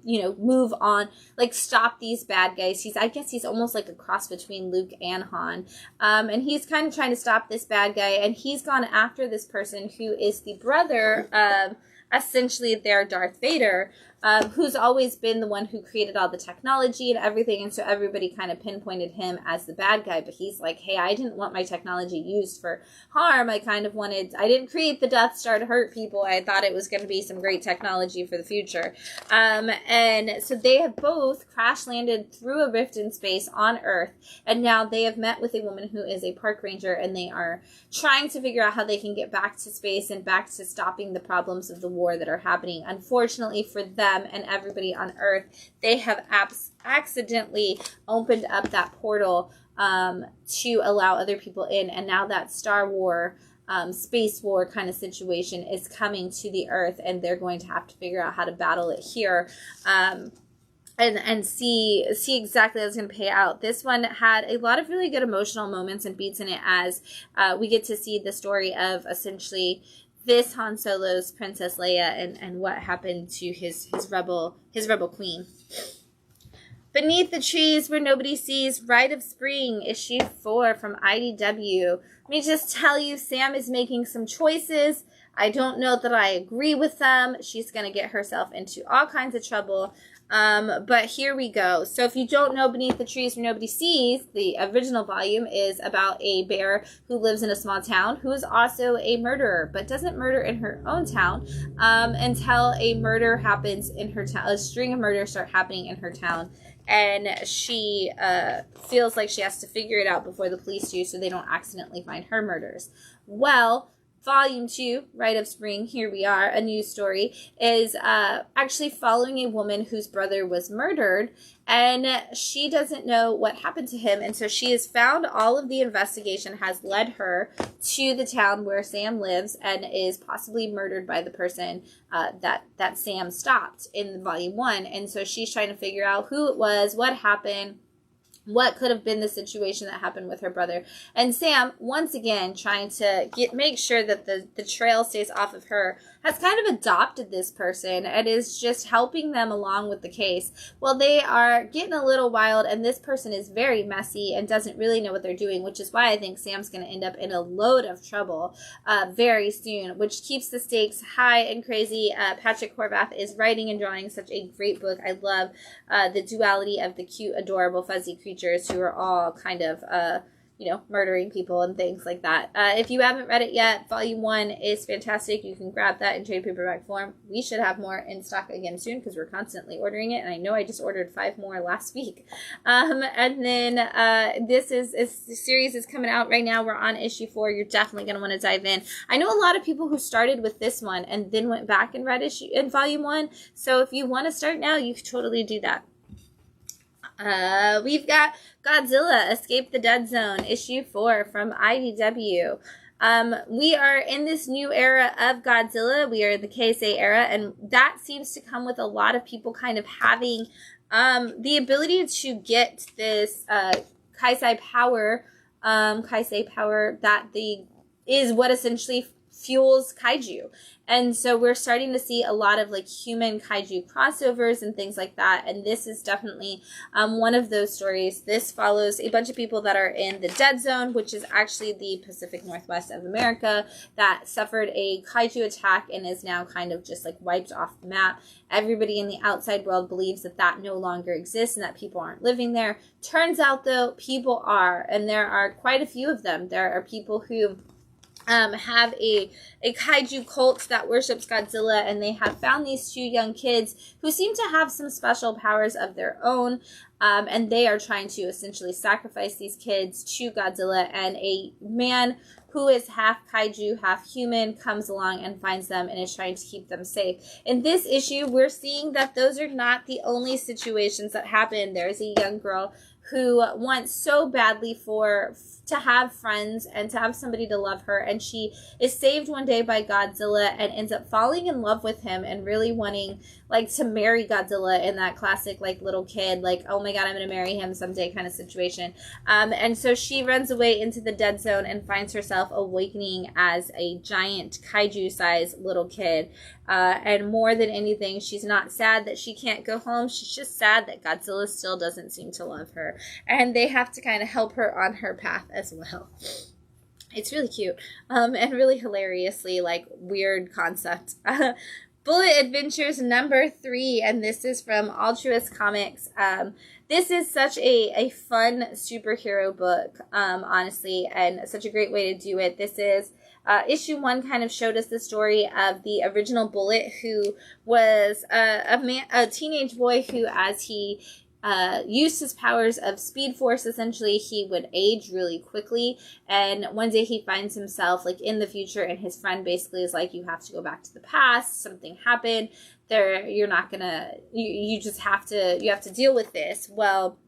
move on, like, stop these bad guys. I guess he's almost like a cross between Luke and Han. And he's kind of trying to stop this bad guy, and he's gone after this person who is the brother of essentially their Darth Vader, who's always been the one who created all the technology and everything, and so everybody kind of pinpointed him as the bad guy, but he's like, hey, I didn't want my technology used for harm. I didn't create the Death Star to hurt people. I thought it was going to be some great technology for the future. And so they have both crash landed through a rift in space on Earth, and now they have met with a woman who is a park ranger, and they are trying to figure out how they can get back to space and back to stopping the problems of the war that are happening. Unfortunately for them and everybody on Earth, they have accidentally opened up that portal to allow other people in, and now that Star War, space war kind of situation is coming to the Earth, and they're going to have to figure out how to battle it here. And see exactly how it's going to pay out. This one had a lot of really good emotional moments and beats in it, as we get to see the story of essentially this Han Solo's Princess Leia and what happened to his rebel queen. Beneath the Trees Where Nobody Sees, Rite of Spring, issue 4 from IDW. Let me just tell you, Sam is making some choices. I don't know that I agree with them. She's going to get herself into all kinds of trouble. But here we go. So if you don't know Beneath the Trees Where Nobody Sees, the original volume is about a bear who lives in a small town who is also a murderer, but doesn't murder in her own town until a murder happens in her town. A string of murders start happening in her town. And she feels like she has to figure it out before the police do, so they don't accidentally find her murders. Well, Volume 2, Rite of Spring, here we are, a news story, is actually following a woman whose brother was murdered, and she doesn't know what happened to him, and so she has found all of the investigation has led her to the town where Sam lives and is possibly murdered by the person that Sam stopped in Volume 1, and so she's trying to figure out who it was, what happened, what could have been the situation that happened with her brother. And Sam, once again, trying to make sure that the trail stays off of her, has kind of adopted this person and is just helping them along with the case. Well, they are getting a little wild, and this person is very messy and doesn't really know what they're doing, which is why I think Sam's going to end up in a load of trouble very soon, which keeps the stakes high and crazy. Patrick Horvath is writing and drawing such a great book. I love the duality of the cute, adorable, fuzzy creatures who are all kind of murdering people and things like that. If you haven't read it yet, Volume 1 is fantastic. You can grab that in trade paperback form. We should have more in stock again soon because we're constantly ordering it, and I know I just ordered 5 more last week. And then this series is coming out right now. We're on issue 4. You're definitely going to want to dive in. I know a lot of people who started with this one and then went back and read Volume 1, so if you want to start now, you can totally do that. We've got Godzilla, Escape the Dead Zone, issue 4 from IDW. We are in this new era of Godzilla. We are in the KSA era, and that seems to come with a lot of people kind of having the ability to get this Kaisei power that is what essentially fuels kaiju. And so we're starting to see a lot of like human kaiju crossovers and things like that. And this is definitely one of those stories. This follows a bunch of people that are in the Dead Zone, which is actually the Pacific Northwest of America, that suffered a kaiju attack and is now kind of just like wiped off the map. Everybody in the outside world believes that that no longer exists and that people aren't living there. Turns out though, people are, and there are quite a few of them. There are people who have a kaiju cult that worships Godzilla, and they have found these 2 young kids who seem to have some special powers of their own, and they are trying to essentially sacrifice these kids to Godzilla, and a man who is half kaiju, half human, comes along and finds them and is trying to keep them safe. In this issue, we're seeing that those are not the only situations that happen. There's a young girl who wants so badly to have friends and to have somebody to love her, and she is saved one day by Godzilla and ends up falling in love with him and really wanting like to marry Godzilla in that classic like little kid like, oh my god, I'm gonna marry him someday kind of situation. And so she runs away into the dead zone and finds herself awakening as a giant kaiju sized little kid, and more than anything, she's not sad that she can't go home. She's just sad that Godzilla still doesn't seem to love her, and they have to kind of help her on her path as well. It's really cute, and really hilariously like weird concept. Bullet Adventures number 3, and this is from Altruist Comics. This is such a fun superhero book, honestly, and such a great way to do it. This is issue 1 kind of showed us the story of the original Bullet, who was a teenage boy who, as he used his powers of Speed Force, essentially, he would age really quickly. And one day he finds himself like in the future, and his friend basically is like, you have to go back to the past. Something happened there. You're not gonna, you just have to deal with this. Well,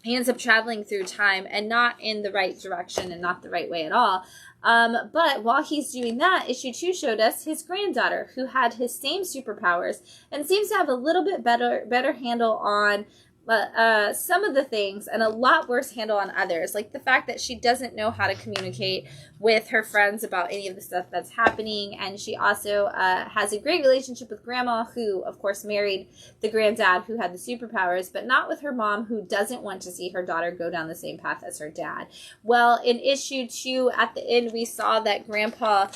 he ends up traveling through time, and not in the right direction and not the right way at all. But while he's doing that, issue 2 showed us his granddaughter, who had his same superpowers and seems to have a little bit better handle on some of the things, and a lot worse handle on others, like the fact that she doesn't know how to communicate with her friends about any of the stuff that's happening. And she also has a great relationship with Grandma, who of course married the granddad who had the superpowers, but not with her mom, who doesn't want to see her daughter go down the same path as her dad. Well, in issue 2 at the end, we saw that Grandpa,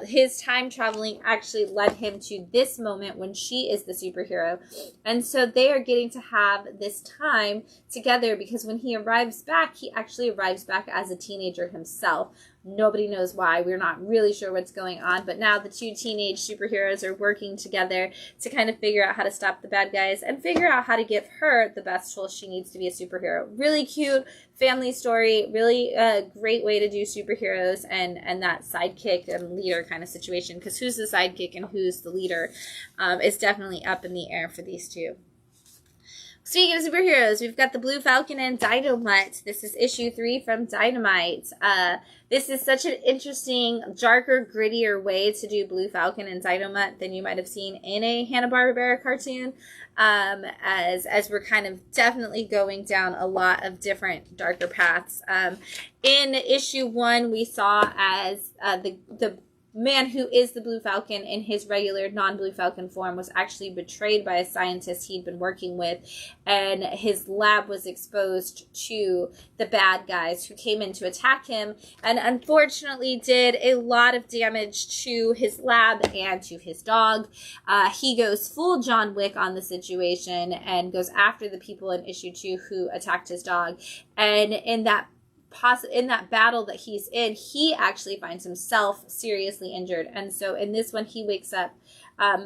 his time traveling actually led him to this moment when she is the superhero, and so they are getting to have this time together, because when he arrives back, he actually arrives back as a teenager himself. Nobody knows why. We're not really sure what's going on, but now the 2 teenage superheroes are working together to kind of figure out how to stop the bad guys and figure out how to give her the best tools she needs to be a superhero. Really cute family story, really great way to do superheroes and that sidekick and leader kind of situation, because who's the sidekick and who's the leader is definitely up in the air for these 2. Speaking of superheroes, we've got the Blue Falcon and Dynamite. This is issue 3 from Dynamite. This is such an interesting, darker, grittier way to do Blue Falcon and Dynamite than you might have seen in a Hanna-Barbera cartoon, as we're kind of definitely going down a lot of different darker paths. In issue 1, we saw as the man who is the Blue Falcon in his regular non-Blue Falcon form was actually betrayed by a scientist he'd been working with, and his lab was exposed to the bad guys who came in to attack him, and unfortunately did a lot of damage to his lab and to his dog. He goes full John Wick on the situation and goes after the people in issue 2 who attacked his dog, and in that battle that he's in, he actually finds himself seriously injured. And so in this one, he wakes up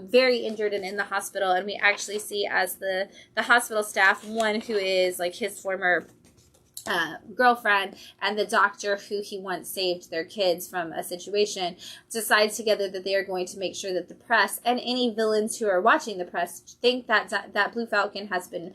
very injured and in the hospital. And we actually see as the hospital staff, one who is like his former girlfriend and the doctor who he once saved their kids from a situation, decide together that they are going to make sure that the press and any villains who are watching the press think that Blue Falcon has been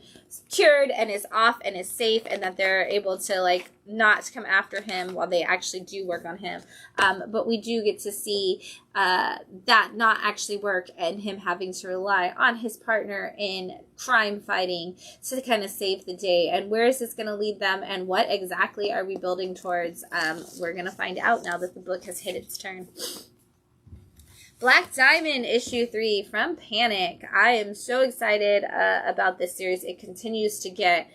cured and is off and is safe, and that they're able to like not come after him while they actually do work on him. But we do get to see that not actually work, and him having to rely on his partner in crime fighting to kind of save the day. And where is this going to lead them, and what exactly are we building towards? We're going to find out now that the book has hit its turn. Black Diamond issue 3 from Panic. I am so excited about this series. It continues to get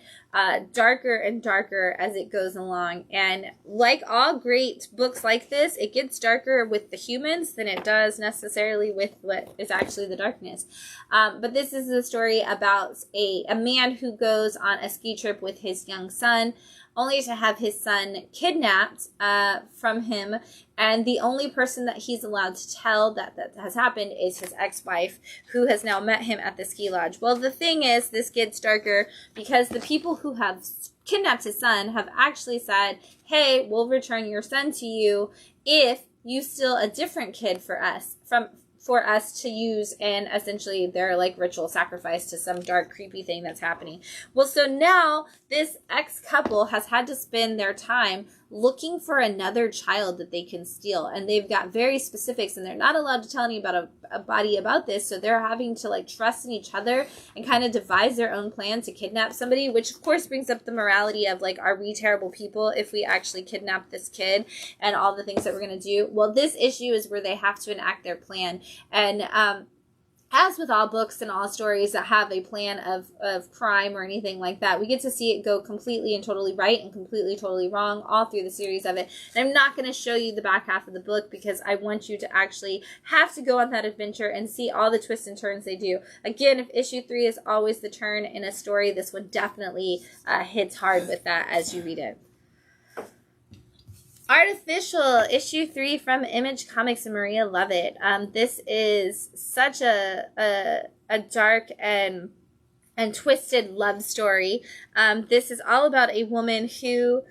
darker and darker as it goes along. And like all great books like this, it gets darker with the humans than it does necessarily with what is actually the darkness. But this is a story about a man who goes on a ski trip with his young son, only to have his son kidnapped from him. And the only person that he's allowed to tell that has happened is his ex-wife, who has now met him at the ski lodge. Well, the thing is, this gets darker because the people who have kidnapped his son have actually said, hey, we'll return your son to you if you steal a different kid for us, for us to use in essentially their like ritual sacrifice to some dark, creepy thing that's happening. Well, so now this ex-couple has had to spend their time looking for another child that they can steal, and they've got very specifics, and they're not allowed to tell anybody about this, so they're having to like trust in each other and kind of devise their own plan to kidnap somebody, which of course brings up the morality of like, are we terrible people if we actually kidnap this kid and all the things that we're going to do? Well, this issue is where they have to enact their plan, and as with all books and all stories that have a plan of crime or anything like that, we get to see it go completely and totally right and completely totally wrong all through the series of it. And I'm not going to show you the back half of the book because I want you to actually have to go on that adventure and see all the twists and turns they do. Again, if issue 3 is always the turn in a story, this one definitely hits hard with that as you read it. Artificial, issue 3 from Image Comics and Maria Lovett. This is such a dark and twisted love story. This is all about a woman who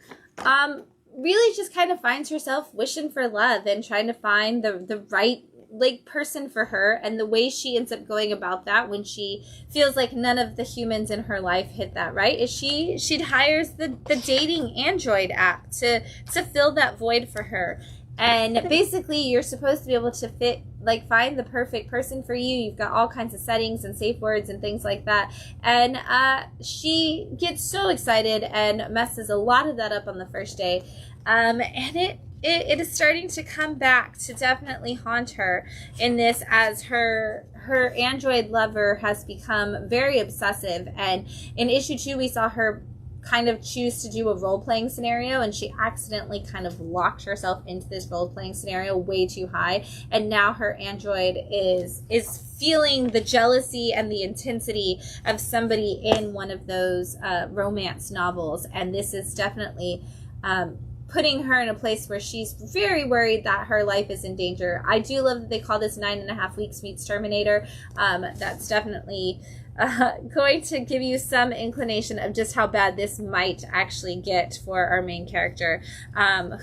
really just kind of finds herself wishing for love and trying to find the right like person for her, and the way she ends up going about that when she feels like none of the humans in her life hit that right is she hires the dating android app to fill that void for her. And basically you're supposed to be able to find the perfect person for you. You've got all kinds of settings and safe words and things like that, and she gets so excited and messes a lot of that up on the first day, and it is starting to come back to definitely haunt her in this, as her android lover has become very obsessive. And in issue 2, we saw her kind of choose to do a role-playing scenario, and she accidentally kind of locked herself into this role-playing scenario way too high, and now her android is feeling the jealousy and the intensity of somebody in one of those romance novels. And this is definitely putting her in a place where she's very worried that her life is in danger. I do love that they call this 9.5 Weeks Meets Terminator. That's definitely going to give you some inclination of just how bad this might actually get for our main character,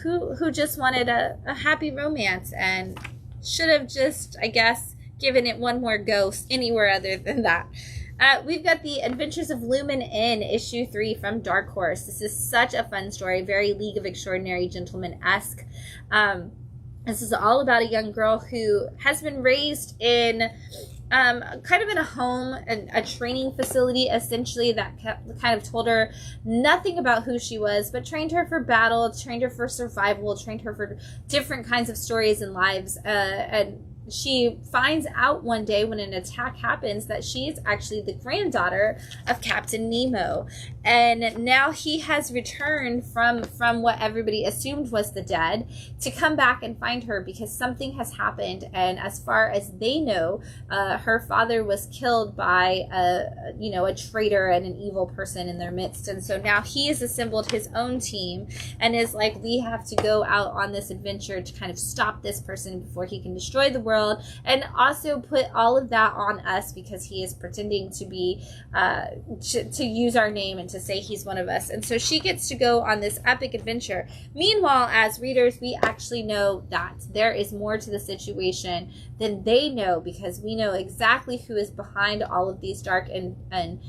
who just wanted a happy romance and should have just, I guess, given it one more go anywhere other than that. We've got the Adventures of Lumen in issue 3 from Dark Horse. This is such a fun story, very League of Extraordinary Gentlemen-esque. This is all about a young girl who has been raised in kind of in a home, a training facility, essentially, that kind of told her nothing about who she was, but trained her for battle, trained her for survival, trained her for different kinds of stories and lives, and she finds out one day when an attack happens that she is actually the granddaughter of Captain Nemo. And now he has returned from what everybody assumed was the dead to come back and find her because something has happened. And as far as they know, her father was killed by a traitor and an evil person in their midst. And so now he has assembled his own team and is like, we have to go out on this adventure to kind of stop this person before he can destroy the world, and also put all of that on us because he is pretending to be to use our name and to say he's one of us. And so she gets to go on this epic adventure. Meanwhile, as readers, we actually know that there is more to the situation than they know, because we know exactly who is behind all of these dark and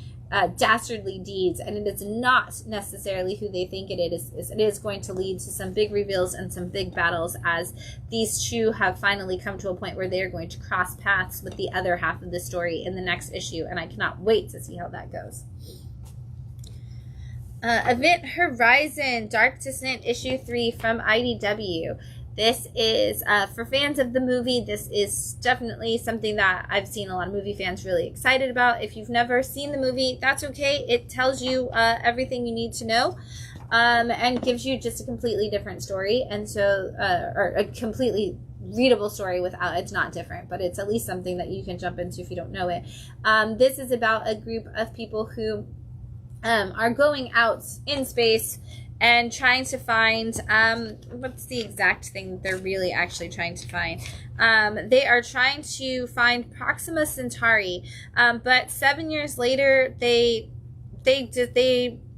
dastardly deeds, and it is not necessarily who they think it is. It is going to lead to some big reveals and some big battles, as these two have finally come to a point where they are going to cross paths with the other half of the story in the next issue, and I cannot wait to see how that goes. Event Horizon Dark Descent issue 3 from IDW. This is, for fans of the movie, this is definitely something that I've seen a lot of movie fans really excited about. If you've never seen the movie, that's okay. It tells you everything you need to know, and gives you just a completely different story. And so, or a completely readable story without, it's not different, but it's at least something that you can jump into if you don't know it. This is about a group of people who are going out in space and trying to find, what's the exact thing they're really actually trying to find? They are trying to find Proxima Centauri, but 7 years later, they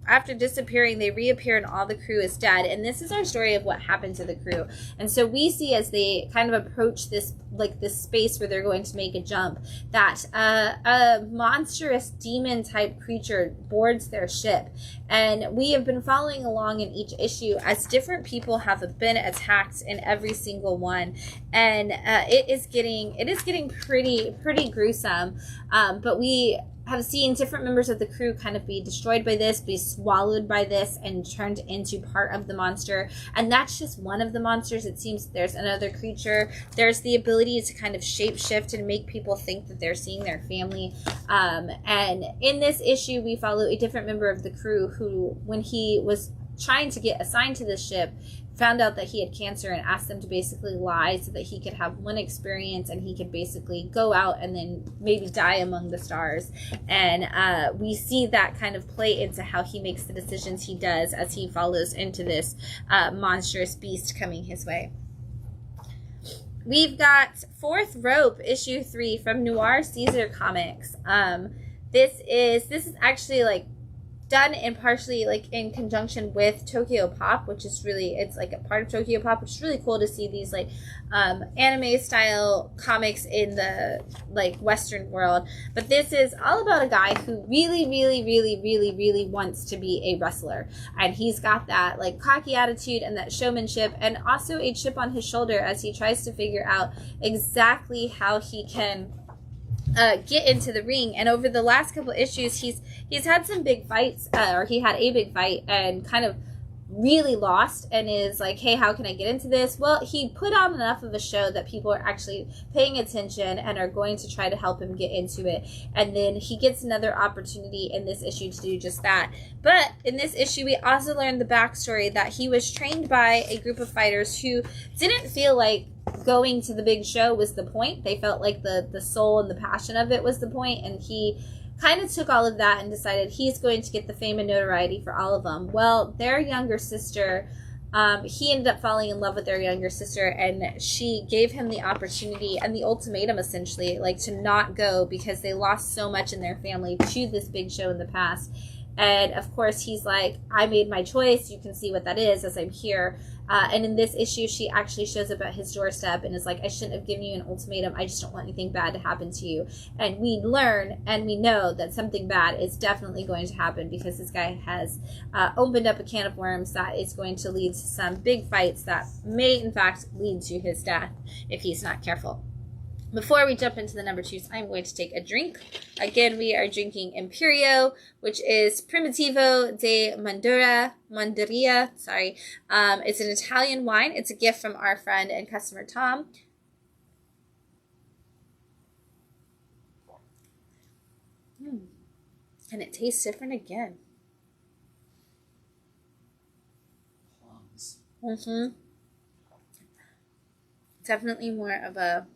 after disappearing, they reappear and all the crew is dead. And this is our story of what happened to the crew. And so we see as they kind of approach this, like this space where they're going to make a jump, that a monstrous demon type creature boards their ship. And we have been following along in each issue as different people have been attacked in every single one. And it is getting pretty gruesome. But we have seen different members of the crew kind of be destroyed by this, be swallowed by this, and turned into part of the monster. And that's just one of the monsters. It seems there's another creature. There's the ability to kind of shapeshift and make people think that they're seeing their family. And in this issue, we follow a different member of the crew who, when he was trying to get assigned to this ship, found out that he had cancer and asked them to basically lie so that he could have one experience and he could basically go out and then maybe die among the stars. And we see that kind of play into how he makes the decisions he does as he follows into this monstrous beast coming his way. We've got Fourth Rope, issue 3 from Noir Caesar Comics. This is actually like done in partially like in conjunction with Tokyo Pop, which is really, it's like a part of Tokyo Pop, which is really cool to see these like anime style comics in the like Western world. But this is all about a guy who really wants to be a wrestler, and he's got that like cocky attitude and that showmanship, and also a chip on his shoulder as he tries to figure out exactly how he can get into the ring. And over the last couple issues, he's had some big fights, or he had a big fight and kind of really lost, and is like, hey, how can I get into this? Well, he put on enough of a show that people are actually paying attention and are going to try to help him get into it. And then he gets another opportunity in this issue to do just that. But in this issue, we also learned the backstory that he was trained by a group of fighters who didn't feel like going to the big show was the point. They felt like the soul and the passion of it was the point, and he kind of took all of that and decided he's going to get the fame and notoriety for all of them. Well, their younger sister, he ended up falling in love with their younger sister, and she gave him the opportunity and the ultimatum, essentially, like to not go because they lost so much in their family to this big show in the past. And of course, he's like, I made my choice. You can see what that is as I'm here. And in this issue, she actually shows up at his doorstep and is like, I shouldn't have given you an ultimatum. I just don't want anything bad to happen to you. And we learn and we know that something bad is definitely going to happen because this guy has opened up a can of worms that is going to lead to some big fights that may, in fact, lead to his death if he's not careful. Before we jump into the number 2s, I'm going to take a drink. Again, we are drinking Imperio, which is Primitivo de Manduria. Sorry. It's an Italian wine. It's a gift from our friend and customer, Tom. And it tastes different again. Plums. Definitely more of a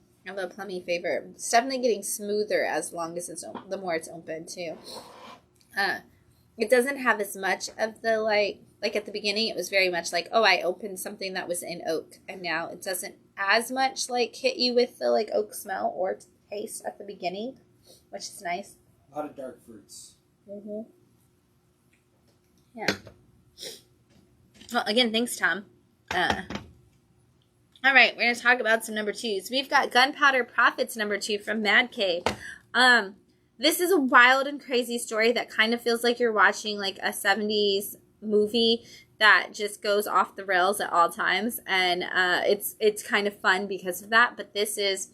plummy flavor. It's definitely getting smoother as long as the more it's open too. It doesn't have as much of the like at the beginning it was very much like, oh, I opened something that was in oak, and now it doesn't as much like hit you with the like oak smell or taste at the beginning, which is nice. A lot of dark fruits. Yeah. Well, again, thanks, Tom. All right, we're going to talk about some number 2s. We've got Gunpowder Profits number 2 from Mad Cave. This is a wild and crazy story that kind of feels like you're watching like a 70s movie that just goes off the rails at all times. And it's kind of fun because of that. But this is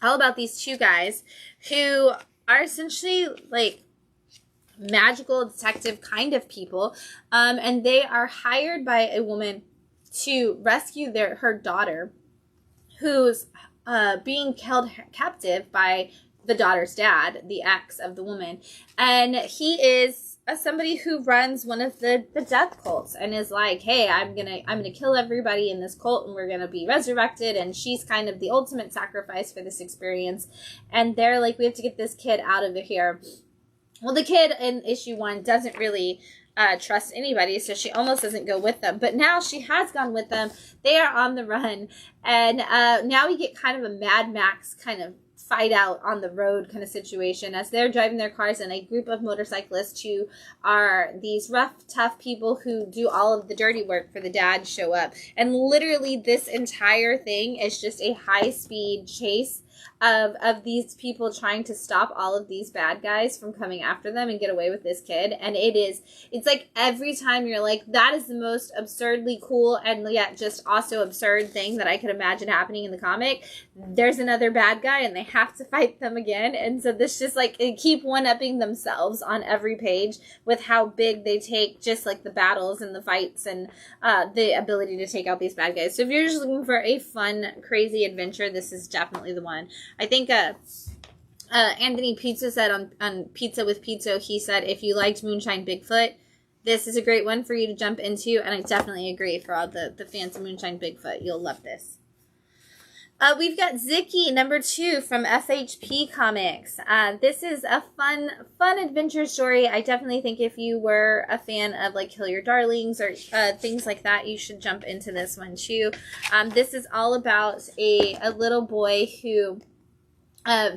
all about these 2 guys who are essentially like magical detective kind of people. And they are hired by a woman to rescue her daughter, who's being held captive by the daughter's dad, the ex of the woman. And he is somebody who runs one of the death cults and is like, hey, I'm gonna kill everybody in this cult and we're gonna be resurrected. And she's kind of the ultimate sacrifice for this experience. And they're like, we have to get this kid out of here. Well, the kid in issue 1 doesn't really trust anybody, so she almost doesn't go with them. But now she has gone with them. They are on the run, and now we get kind of a Mad Max kind of fight out on the road kind of situation as they're driving their cars, and a group of motorcyclists who are these rough, tough people who do all of the dirty work for the dad show up. And literally this entire thing is just a high-speed chase of these people trying to stop all of these bad guys from coming after them and get away with this kid. And it's like every time you're like, that is the most absurdly cool and yet just also absurd thing that I could imagine happening in the comic. There's another bad guy and they have to fight them again. And so this just like, it keep one-upping themselves on every page with how big they take just like the battles and the fights and the ability to take out these bad guys. So if you're just looking for a fun, crazy adventure, this is definitely the one. I think Anthony Pizza said on Pizza with Pizza, he said, if you liked Moonshine Bigfoot, this is a great one for you to jump into. And I definitely agree for all the fans of Moonshine Bigfoot. You'll love this. We've got Zicky, number 2 from SHP Comics. This is a fun adventure story. I definitely think if you were a fan of like Kill Your Darlings or things like that, you should jump into this one too. This is all about a little boy who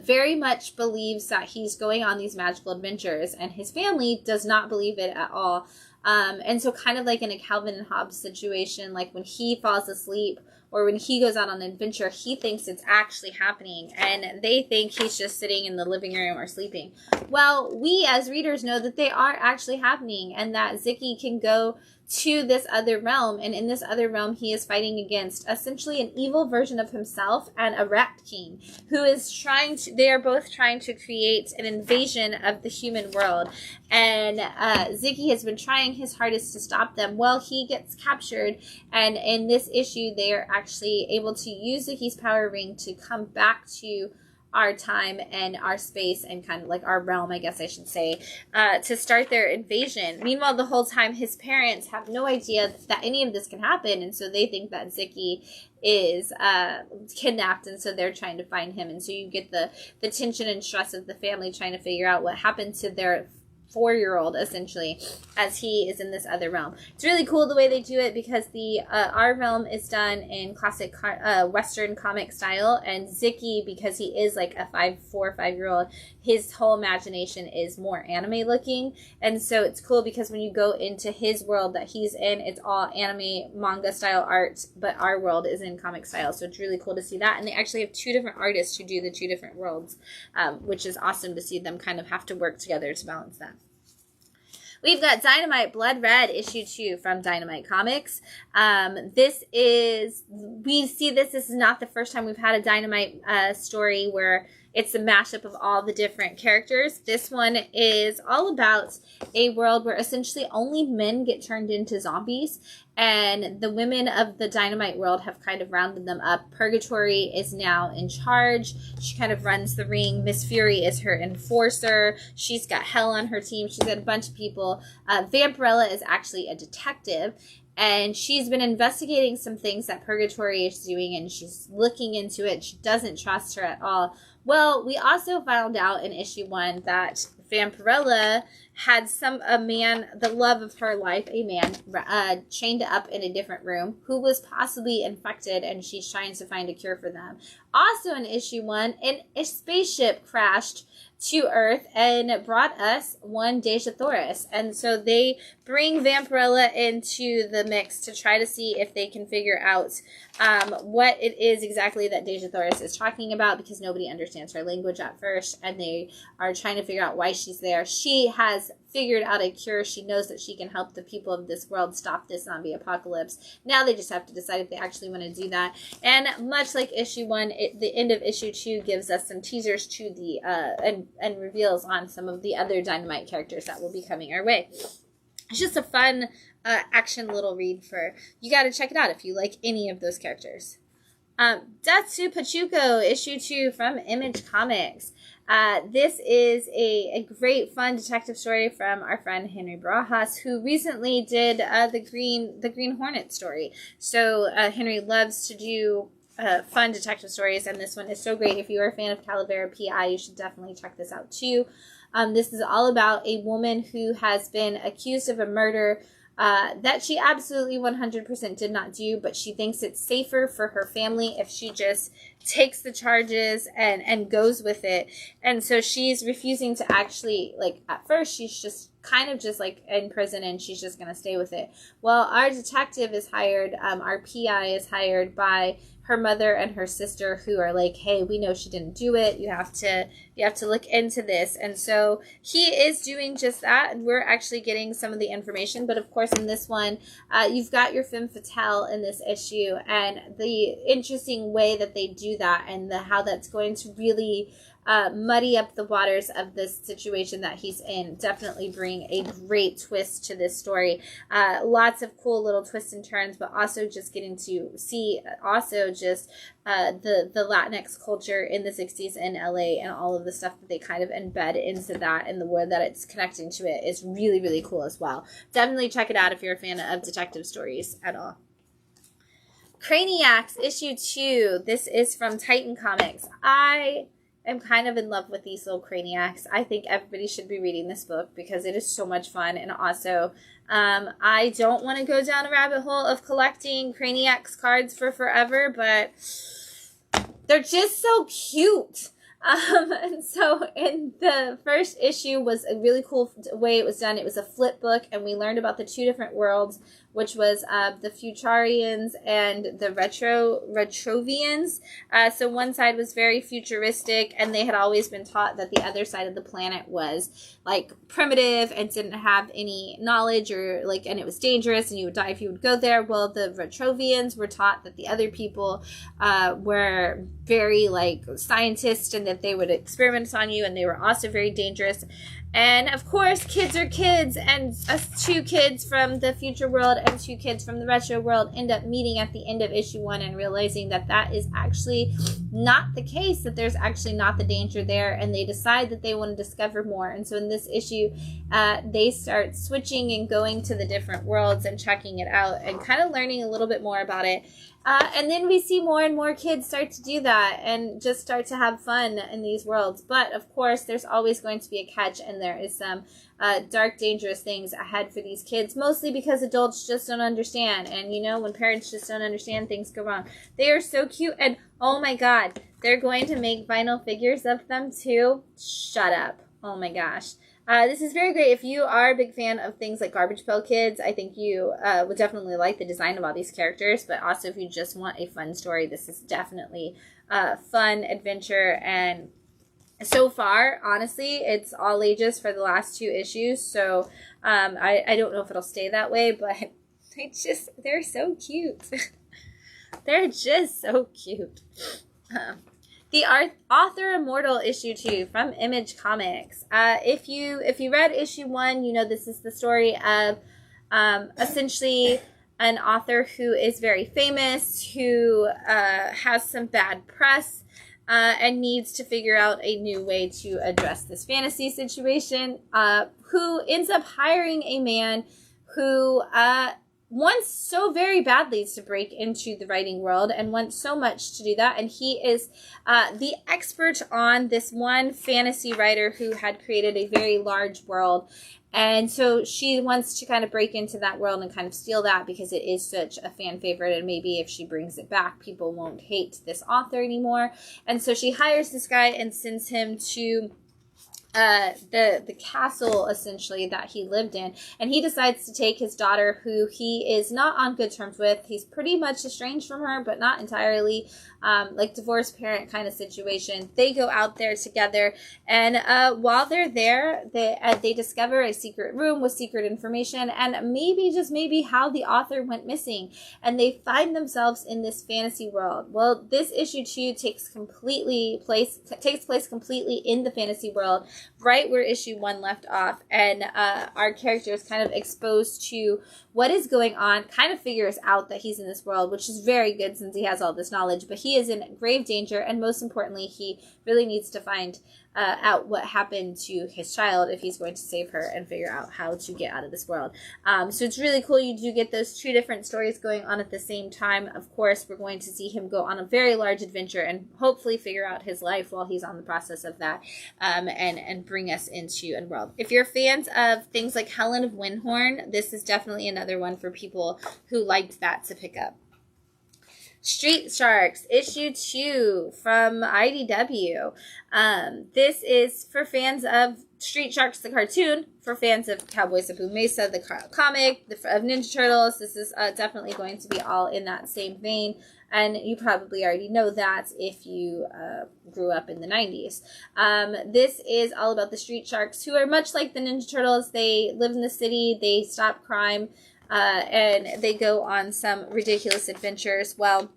very much believes that he's going on these magical adventures, and his family does not believe it at all. And so kind of like in a Calvin and Hobbes situation, like when he falls asleep or when he goes out on an adventure, he thinks it's actually happening, and they think he's just sitting in the living room or sleeping. Well, we as readers know that they are actually happening, and that Zicky can go to this other realm, and in this other realm he is fighting against essentially an evil version of himself and a rat king who is they are both trying to create an invasion of the human world, and Zicky has been trying his hardest to stop them. Well, he gets captured, and in this issue they are actually able to use Zicky's power ring to come back to our time and our space and kind of like our realm, I guess I should say, to start their invasion. Meanwhile, the whole time his parents have no idea that any of this can happen, and so they think that Zicky is kidnapped, and so they're trying to find him. And so you get the tension and stress of the family trying to figure out what happened to their 4-year-old essentially as he is in this other realm. It's really cool the way they do it because the our realm is done in classic Western comic style, and Zicky, because he is like a 4 or 5-year-old, his whole imagination is more anime looking, and so it's cool because when you go into his world that he's in, it's all anime manga style art, but our world is in comic style. So it's really cool to see that, and they actually have 2 different artists who do the 2 different worlds, which is awesome to see them kind of have to work together to balance that. We've got Dynamite Blood Red, issue 2 from Dynamite Comics. This is not the first time we've had a Dynamite story where it's a mashup of all the different characters. This one is all about a world where essentially only men get turned into zombies, and the women of the Dynamite world have kind of rounded them up. Purgatory is now in charge. She kind of runs the ring. Miss Fury is her enforcer. She's got Hell on her team. She's got a bunch of people. Vampirella is actually a detective, and she's been investigating some things that Purgatory is doing, and she's looking into it. She doesn't trust her at all. Well, we also found out in issue 1 that Vampirella had a man, the love of her life, a man, chained up in a different room who was possibly infected, and she's trying to find a cure for them. Also in issue 1, a spaceship crashed to Earth and brought us one Deja Thoris. And so they bring Vampirella into the mix to try to see if they can figure out what it is exactly that Deja Thoris is talking about, because nobody understands her language at first, and they are trying to figure out why she's there. She has figured out a cure. She knows that she can help the people of this world stop this zombie apocalypse. Now they just have to decide if they actually want to do that. And much like issue 1, the end of issue 2 gives us some teasers to the and reveals on some of the other Dynamite characters that will be coming our way. It's just a fun action little read you got to check it out if you like any of those characters. Datsu Pachuco, issue 2 from Image Comics. This is a great fun detective story from our friend Henry Barajas, who recently did the Green Hornet story. So Henry loves to do fun detective stories, and this one is so great. If you are a fan of Calavera PI, you should definitely check this out too. This is all about a woman who has been accused of a murder that she absolutely 100% did not do, but she thinks it's safer for her family if she just takes the charges and goes with it. And so she's refusing to actually, like, at first she's just kind of just like in prison and she's just going to stay with it. Well, our detective is hired, our PI is hired by her mother and her sister, who are like, hey, we know she didn't do it. You have to look into this. And so he is doing just that. We're actually getting some of the information. But of course, in this one, you've got your femme fatale in this issue, and the interesting way that they do that, and how that's going to really muddy up the waters of this situation that he's in. Definitely bring a great twist to this story. Lots of cool little twists and turns, but also just getting to see also just the Latinx culture in the 60s in LA, and all of the stuff that they kind of embed into that, and the way that it's connecting to it is really, really cool as well. Definitely check it out if you're a fan of detective stories at all. Craniacs issue 2. This is from Titan Comics. I'm kind of in love with these little Craniacs. I think everybody should be reading this book because it is so much fun. And also, I don't want to go down a rabbit hole of collecting Craniacs cards for forever, but they're just so cute. And so in the first issue was a really cool way it was done. It was a flip book, and we learned about the two different worlds, which was the Futurians and the Retrovians. So one side was very futuristic, and they had always been taught that the other side of the planet was like primitive and didn't have any knowledge, or like, and it was dangerous and you would die if you would go there. Well, the Retrovians were taught that the other people were very like scientists, and that they would experiment on you, and they were also very dangerous. And of course, kids are kids, and us 2 kids from the future world and 2 kids from the retro world end up meeting at the end of issue 1 and realizing that that is actually not the case, that there's actually not the danger there, and they decide that they want to discover more. And so in this issue, they start switching and going to the different worlds and checking it out and kind of learning a little bit more about it. And then we see more and more kids start to do that and just start to have fun in these worlds. But of course, there's always going to be a catch, and there is some dark, dangerous things ahead for these kids, mostly because adults just don't understand. And you know, when parents just don't understand, things go wrong. They are so cute, and oh my god, they're going to make vinyl figures of them too. Shut up. Oh my gosh. This is very great. If you are a big fan of things like Garbage Pail Kids, I think you would definitely like the design of all these characters. But also, if you just want a fun story, this is definitely a fun adventure. And so far, honestly, it's all ages for the last 2 issues. So I don't know if it'll stay that way, but they're so cute. They're just so cute. The Author Immortal issue 2 from Image Comics. If you read issue 1, you know this is the story of essentially an author who is very famous, who has some bad press, and needs to figure out a new way to address this fantasy situation, who ends up hiring a man who wants so very badly to break into the writing world and wants so much to do that. And he is the expert on this one fantasy writer who had created a very large world. And so she wants to kind of break into that world and kind of steal that because it is such a fan favorite. And maybe if she brings it back, people won't hate this author anymore. And so she hires this guy and sends him to the castle essentially that he lived in, and he decides to take his daughter, who he is not on good terms with. He's pretty much estranged from her, but not entirely, like divorced parent kind of situation. They go out there together, and while they're there, they discover a secret room with secret information, and maybe, just maybe, how the author went missing, and they find themselves in this fantasy world. Well, this issue 2 takes place completely in the fantasy world, right where issue 1 left off, and our character is kind of exposed to what is going on, kind of figures out that he's in this world, which is very good since he has all this knowledge, but he is in grave danger, and most importantly, he really needs to find out what happened to his child if he's going to save her and figure out how to get out of this world. So it's really cool. You do get those two different stories going on at the same time. Of course, we're going to see him go on a very large adventure and hopefully figure out his life while he's on the process of that, and bring us into a world. If you're fans of things like Helen of Windhorn, this is definitely another one for people who liked that to pick up. Street Sharks, issue 2 from IDW. This is for fans of Street Sharks, the cartoon, for fans of Cowboys of Boom Mesa, the comic, of Ninja Turtles. This is definitely going to be all in that same vein. And you probably already know that if you grew up in the 90s. This is all about the Street Sharks, who are much like the Ninja Turtles. They live in the city, they stop crime, and they go on some ridiculous adventures. Well,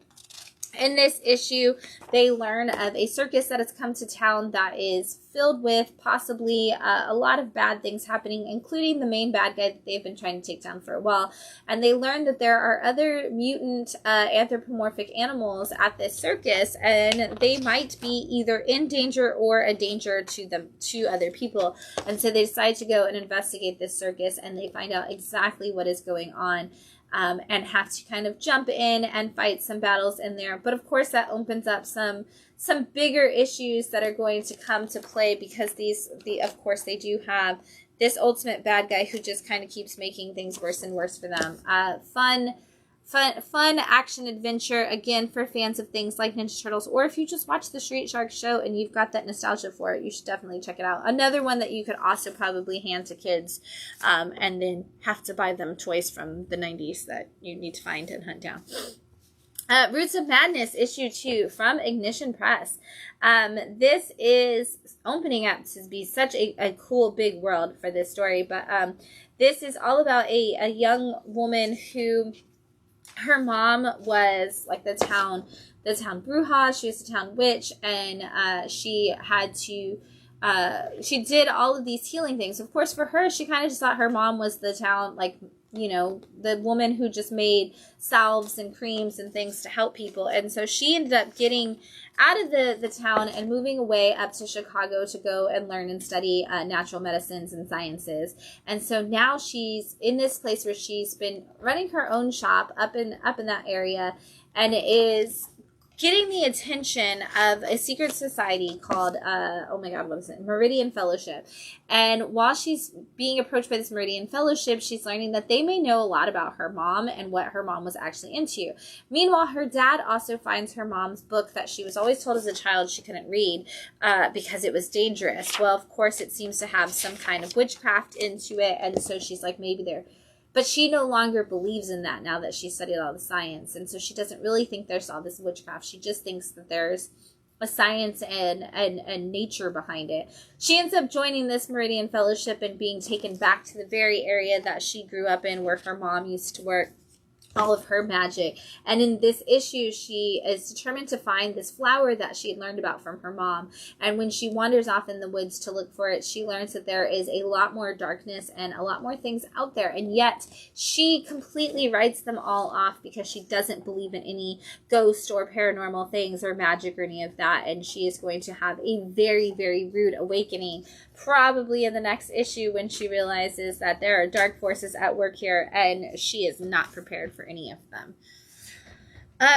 in this issue, they learn of a circus that has come to town that is filled with possibly a lot of bad things happening, including the main bad guy that they've been trying to take down for a while. And they learn that there are other mutant anthropomorphic animals at this circus, and they might be either in danger or a danger to other people. And so they decide to go and investigate this circus, and they find out exactly what is going on. And have to kind of jump in and fight some battles in there. But of course that opens up some bigger issues that are going to come to play, because of course they do have this ultimate bad guy who just kind of keeps making things worse and worse for them. Fun action adventure, again, for fans of things like Ninja Turtles, or if you just watch the Street Sharks show and you've got that nostalgia for it, you should definitely check it out. Another one that you could also probably hand to kids, and then have to buy them toys from the 90s that you need to find and hunt down. Roots of Madness, issue 2 from Ignition Press. This is opening up to be such a cool big world for this story, but this is all about a young woman who... her mom was like the town bruja. She was the town witch, and she had to she did all of these healing things. Of course, for her, she kind of just thought her mom was the town, like, you know, the woman who just made salves and creams and things to help people. And so she ended up getting out of the town and moving away up to Chicago to go and learn and study natural medicines and sciences. And so now she's in this place where she's been running her own shop up in that area, and is getting the attention of a secret society called, Meridian Fellowship. And while she's being approached by this Meridian Fellowship, she's learning that they may know a lot about her mom and what her mom was actually into. Meanwhile, her dad also finds her mom's book that she was always told as a child she couldn't read because it was dangerous. Well, of course, it seems to have some kind of witchcraft into it, and so she's like, maybe they're... But she no longer believes in that now that she studied all the science. And so she doesn't really think there's all this witchcraft. She just thinks that there's a science and nature behind it. She ends up joining this Meridian Fellowship and being taken back to the very area that she grew up in, where her mom used to work. All of her magic. And in this issue, she is determined to find this flower that she had learned about from her mom. And when she wanders off in the woods to look for it, she learns that there is a lot more darkness and a lot more things out there. And yet she completely writes them all off because she doesn't believe in any ghost or paranormal things or magic or any of that. And she is going to have a very, very rude awakening, probably in the next issue, when she realizes that there are dark forces at work here, and she is not prepared for any of them.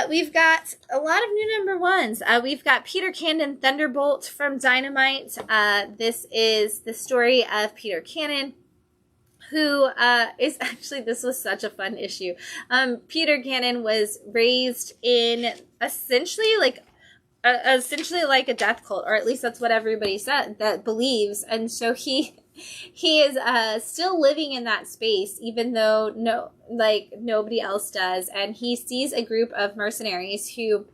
We've got a lot of new number ones. We've got Peter Cannon Thunderbolt from Dynamite. This is the story of Peter Cannon, who is actually, this was such a fun issue. Peter Cannon was raised in essentially like a death cult, or at least that's what everybody said that believes. And so he is still living in that space, even though nobody else does. And he sees a group of mercenaries who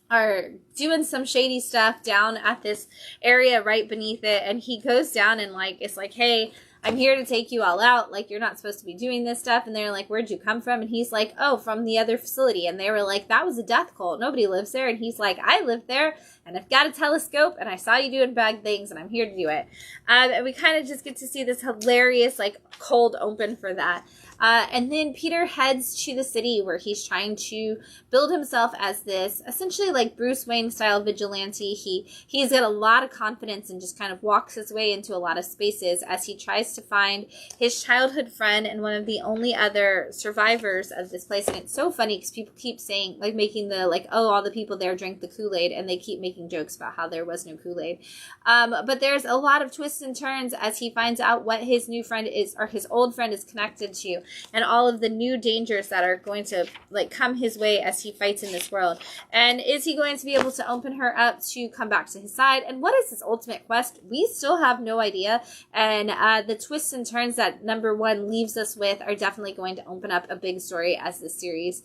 are doing some shady stuff down at this area right beneath it. And he goes down and it's like, hey, I'm here to take you all out. Like, you're not supposed to be doing this stuff. And they're like, where'd you come from? And he's like, oh, from the other facility. And they were like, that was a death cult. Nobody lives there. And he's like, I lived there. and I've got a telescope, and I saw you doing bad things, and I'm here to do it. And we kind of just get to see this hilarious, like, cold open for that. And then Peter heads to the city where he's trying to build himself as this essentially like Bruce Wayne style vigilante. He's got a lot of confidence and just kind of walks his way into a lot of spaces as he tries to find his childhood friend and one of the only other survivors of this place. And it's so funny because people keep saying, like, making the, like, oh, all the people there drank the Kool-Aid, and they keep making jokes about how there was no Kool-Aid. But there's a lot of twists and turns as he finds out what his new friend is, or his old friend is connected to, and all of the new dangers that are going to, like, come his way as he fights in this world. And is he going to be able to open her up to come back to his side? And what is his ultimate quest? We still have no idea. And the twists and turns that number one leaves us with are definitely going to open up a big story as the series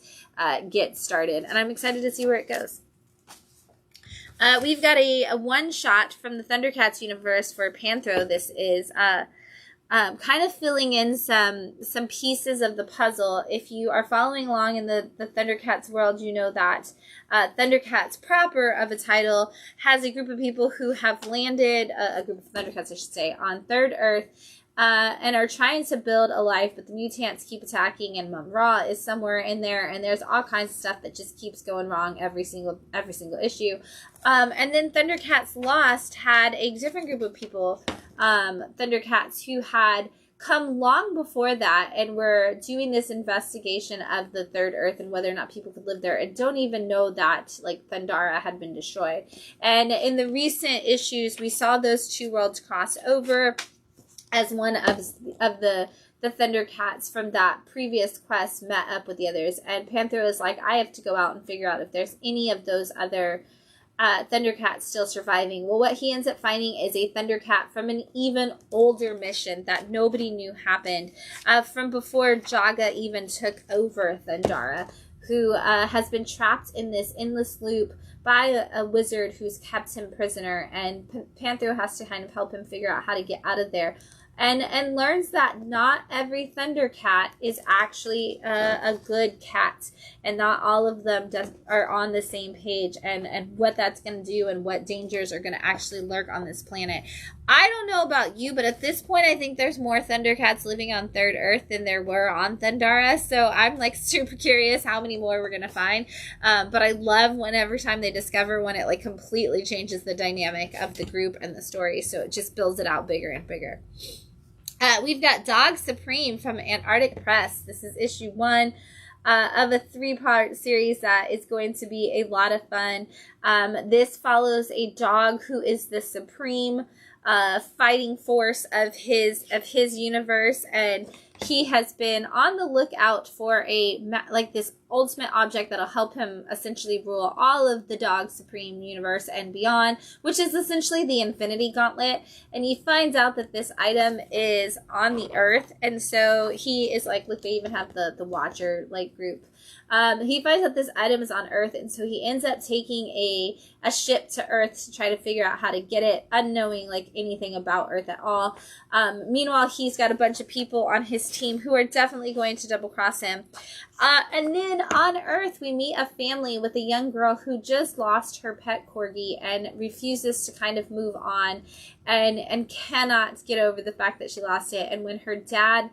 gets started. And I'm excited to see where it goes. We've got a one-shot from the Thundercats universe for Panthro. This is kind of filling in some pieces of the puzzle. If you are following along in the Thundercats world, you know that Thundercats proper of a title has a group of people who have landed, a group of Thundercats, I should say, on Third Earth, and are trying to build a life, but the mutants keep attacking, and Mum Ra is somewhere in there, and there's all kinds of stuff that just keeps going wrong every single issue. And then Thundercats Lost had a different group of people, Thundercats, who had come long before that and were doing this investigation of the Third Earth and whether or not people could live there, and don't even know that, like, Thundara had been destroyed. And in the recent issues, we saw those two worlds cross over as one of the Thundercats from that previous quest met up with the others. And Panthro is like, I have to go out and figure out if there's any of those other Thundercats still surviving. Well, what he ends up finding is a Thundercat from an even older mission that nobody knew happened, from before Jaga even took over Thundara, who has been trapped in this endless loop by a wizard who's kept him prisoner, and Panthro has to kind of help him figure out how to get out of there. And learns that not every Thundercat is actually a good cat, and not all of them are on the same page, and what that's going to do and what dangers are going to actually lurk on this planet. I don't know about you, but at this point I think there's more Thundercats living on Third Earth than there were on Thundara, so I'm, like, super curious how many more we're going to find. But I love every time they discover one, it, like, completely changes the dynamic of the group and the story, so it just builds it out bigger and bigger. We've got Dog Supreme from Antarctic Press. This is issue 1 of a 3-part series that is going to be a lot of fun. This follows a dog who is the supreme fighting force of his universe, and he has been on the lookout for this ultimate object that'll help him essentially rule all of the Dog Supreme universe and beyond, which is essentially the Infinity Gauntlet. And he finds out that this item is on the Earth, and so he is like, look, they even have the Watcher, like, group. He finds out this item is on Earth, and so he ends up taking a ship to Earth to try to figure out how to get it, unknowing, like, anything about Earth at all. Meanwhile, he's got a bunch of people on his team who are definitely going to double cross him. And then on Earth, we meet a family with a young girl who just lost her pet corgi and refuses to kind of move on, and cannot get over the fact that she lost it. And when her dad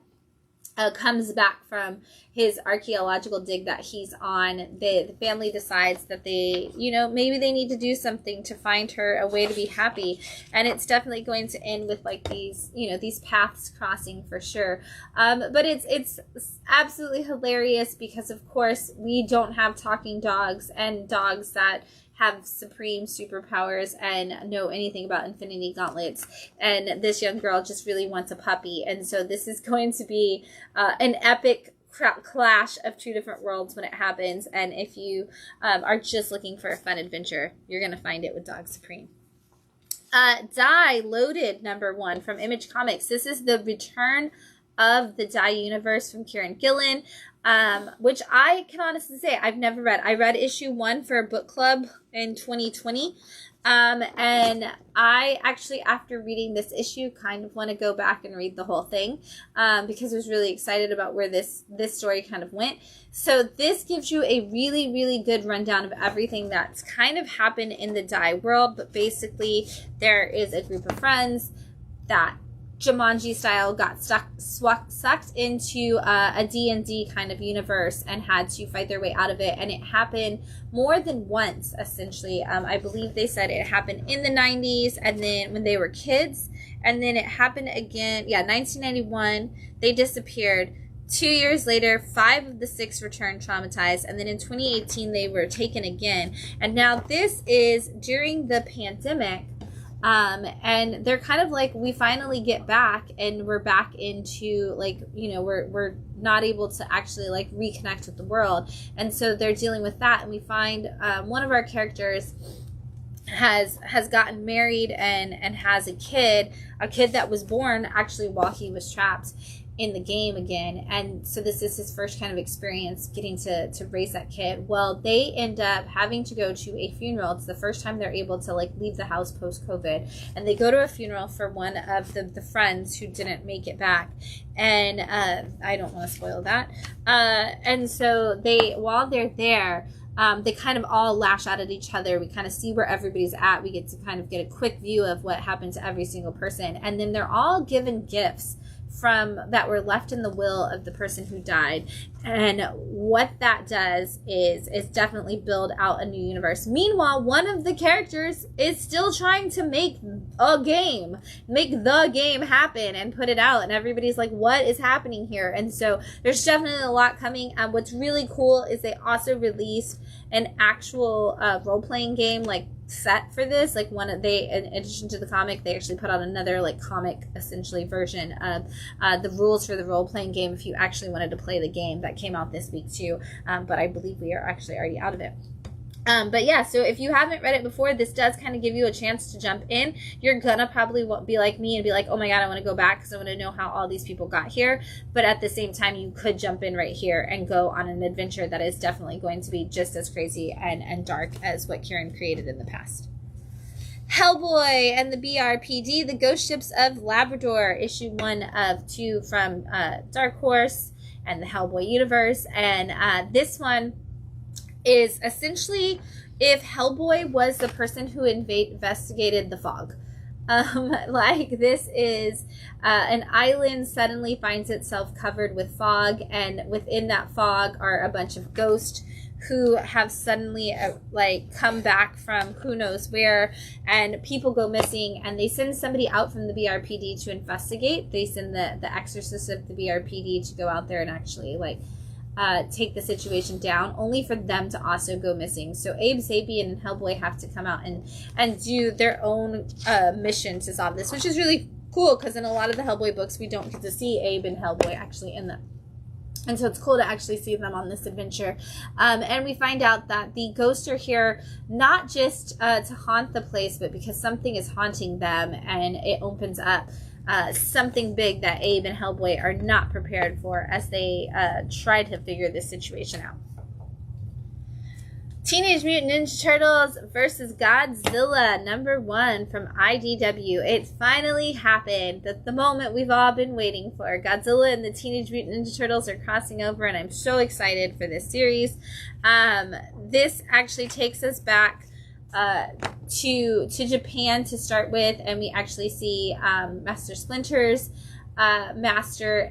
comes back from his archaeological dig that he's on, the family decides that they, maybe they need to do something to find her a way to be happy. And it's definitely going to end with, like, these paths crossing for sure. But it's absolutely hilarious because, of course, we don't have talking dogs and dogs that have supreme superpowers and know anything about Infinity Gauntlets, and this young girl just really wants a puppy. And so this is going to be an epic clash of two different worlds when it happens, and if you are just looking for a fun adventure, you're going to find it with Dog Supreme. Die Loaded #1 from Image Comics. This is the return of the Die universe from Kieran Gillen, which I can honestly say I've never read. I read issue 1 for a book club in 2020, And I actually, after reading this issue, kind of want to go back and read the whole thing, because I was really excited about where this story kind of went. So this gives you a really, really good rundown of everything that's kind of happened in the Dai world. But basically, there is a group of friends that Jumanji style got sucked into a D&D kind of universe and had to fight their way out of it. And it happened more than once, essentially. I believe they said it happened in the 90s and then when they were kids. And then it happened again, 1991, they disappeared. 2 years later, 5 of the 6 returned traumatized. And then in 2018, they were taken again. And now this is during the pandemic. And they're kind of like, we finally get back and we're back into like, we're not able to actually like reconnect with the world. And so they're dealing with that. And we find, one of our characters has gotten married and has a kid that was born actually while he was trapped in the game again. And so this is his first kind of experience getting to raise that kid. Well, they end up having to go to a funeral. It's the first time they're able to like leave the house post-COVID. And they go to a funeral for one of the friends who didn't make it back. And I don't want to spoil that. And so while they're there, they kind of all lash out at each other. We kind of see where everybody's at. We get to kind of get a quick view of what happened to every single person. And then they're all given gifts from that were left in the will of the person who died. And what that does is definitely build out a new universe. Meanwhile, one of the characters is still trying to make the game happen and put it out. And everybody's like, what is happening here? And so there's definitely a lot coming. What's really cool is they also released an actual role-playing game like set for this. Like in addition to the comic, they actually put out another like comic essentially version of the rules for the role-playing game if you actually wanted to play the game. That came out this week too, but I believe we are actually already out of it. But yeah, so if you haven't read it before, this does kind of give you a chance to jump in. You're gonna probably be like me and be like, oh my god, I want to go back because I want to know how all these people got here. But at the same time, you could jump in right here and go on an adventure that is definitely going to be just as crazy and dark as what Kieran created in the past. Hellboy and the BRPD, The Ghost Ships of Labrador, issue 1 of 2 from Dark Horse and the Hellboy universe. And this one is essentially if Hellboy was the person who investigated the fog. This is an island suddenly finds itself covered with fog, and within that fog are a bunch of ghosts who have suddenly come back from who knows where, and people go missing, and they send somebody out from the BRPD to investigate. They send the exorcist of the BRPD to go out there and actually take the situation down, only for them to also go missing. So Abe Sapien and Hellboy have to come out and do their own mission to solve this, which is really cool because in a lot of the Hellboy books we don't get to see Abe and Hellboy actually in them. And so it's cool to actually see them on this adventure. And we find out that the ghosts are here not just to haunt the place, but because something is haunting them, and it opens up something big that Abe and Hellboy are not prepared for as they try to figure this situation out. Teenage Mutant Ninja Turtles versus Godzilla, #1 from IDW. It finally happened. The moment we've all been waiting for. Godzilla and the Teenage Mutant Ninja Turtles are crossing over, and I'm so excited for this series. This actually takes us back to Japan to start with, and we actually see Master Splinter's Master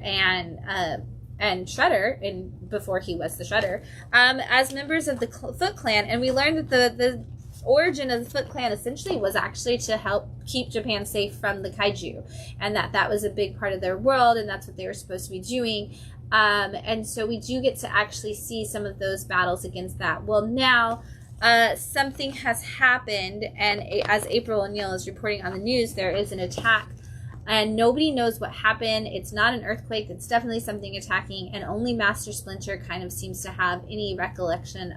and Shredder, before he was the Shredder, as members of the Foot Clan. And we learned that the origin of the Foot Clan essentially was actually to help keep Japan safe from the kaiju, and that was a big part of their world, and that's what they were supposed to be doing. And so we do get to actually see some of those battles against that. Well, now something has happened, and as April O'Neil is reporting on the news, there is an attack, and nobody knows what happened. It's not an earthquake. It's definitely something attacking, and only Master Splinter kind of seems to have any recollection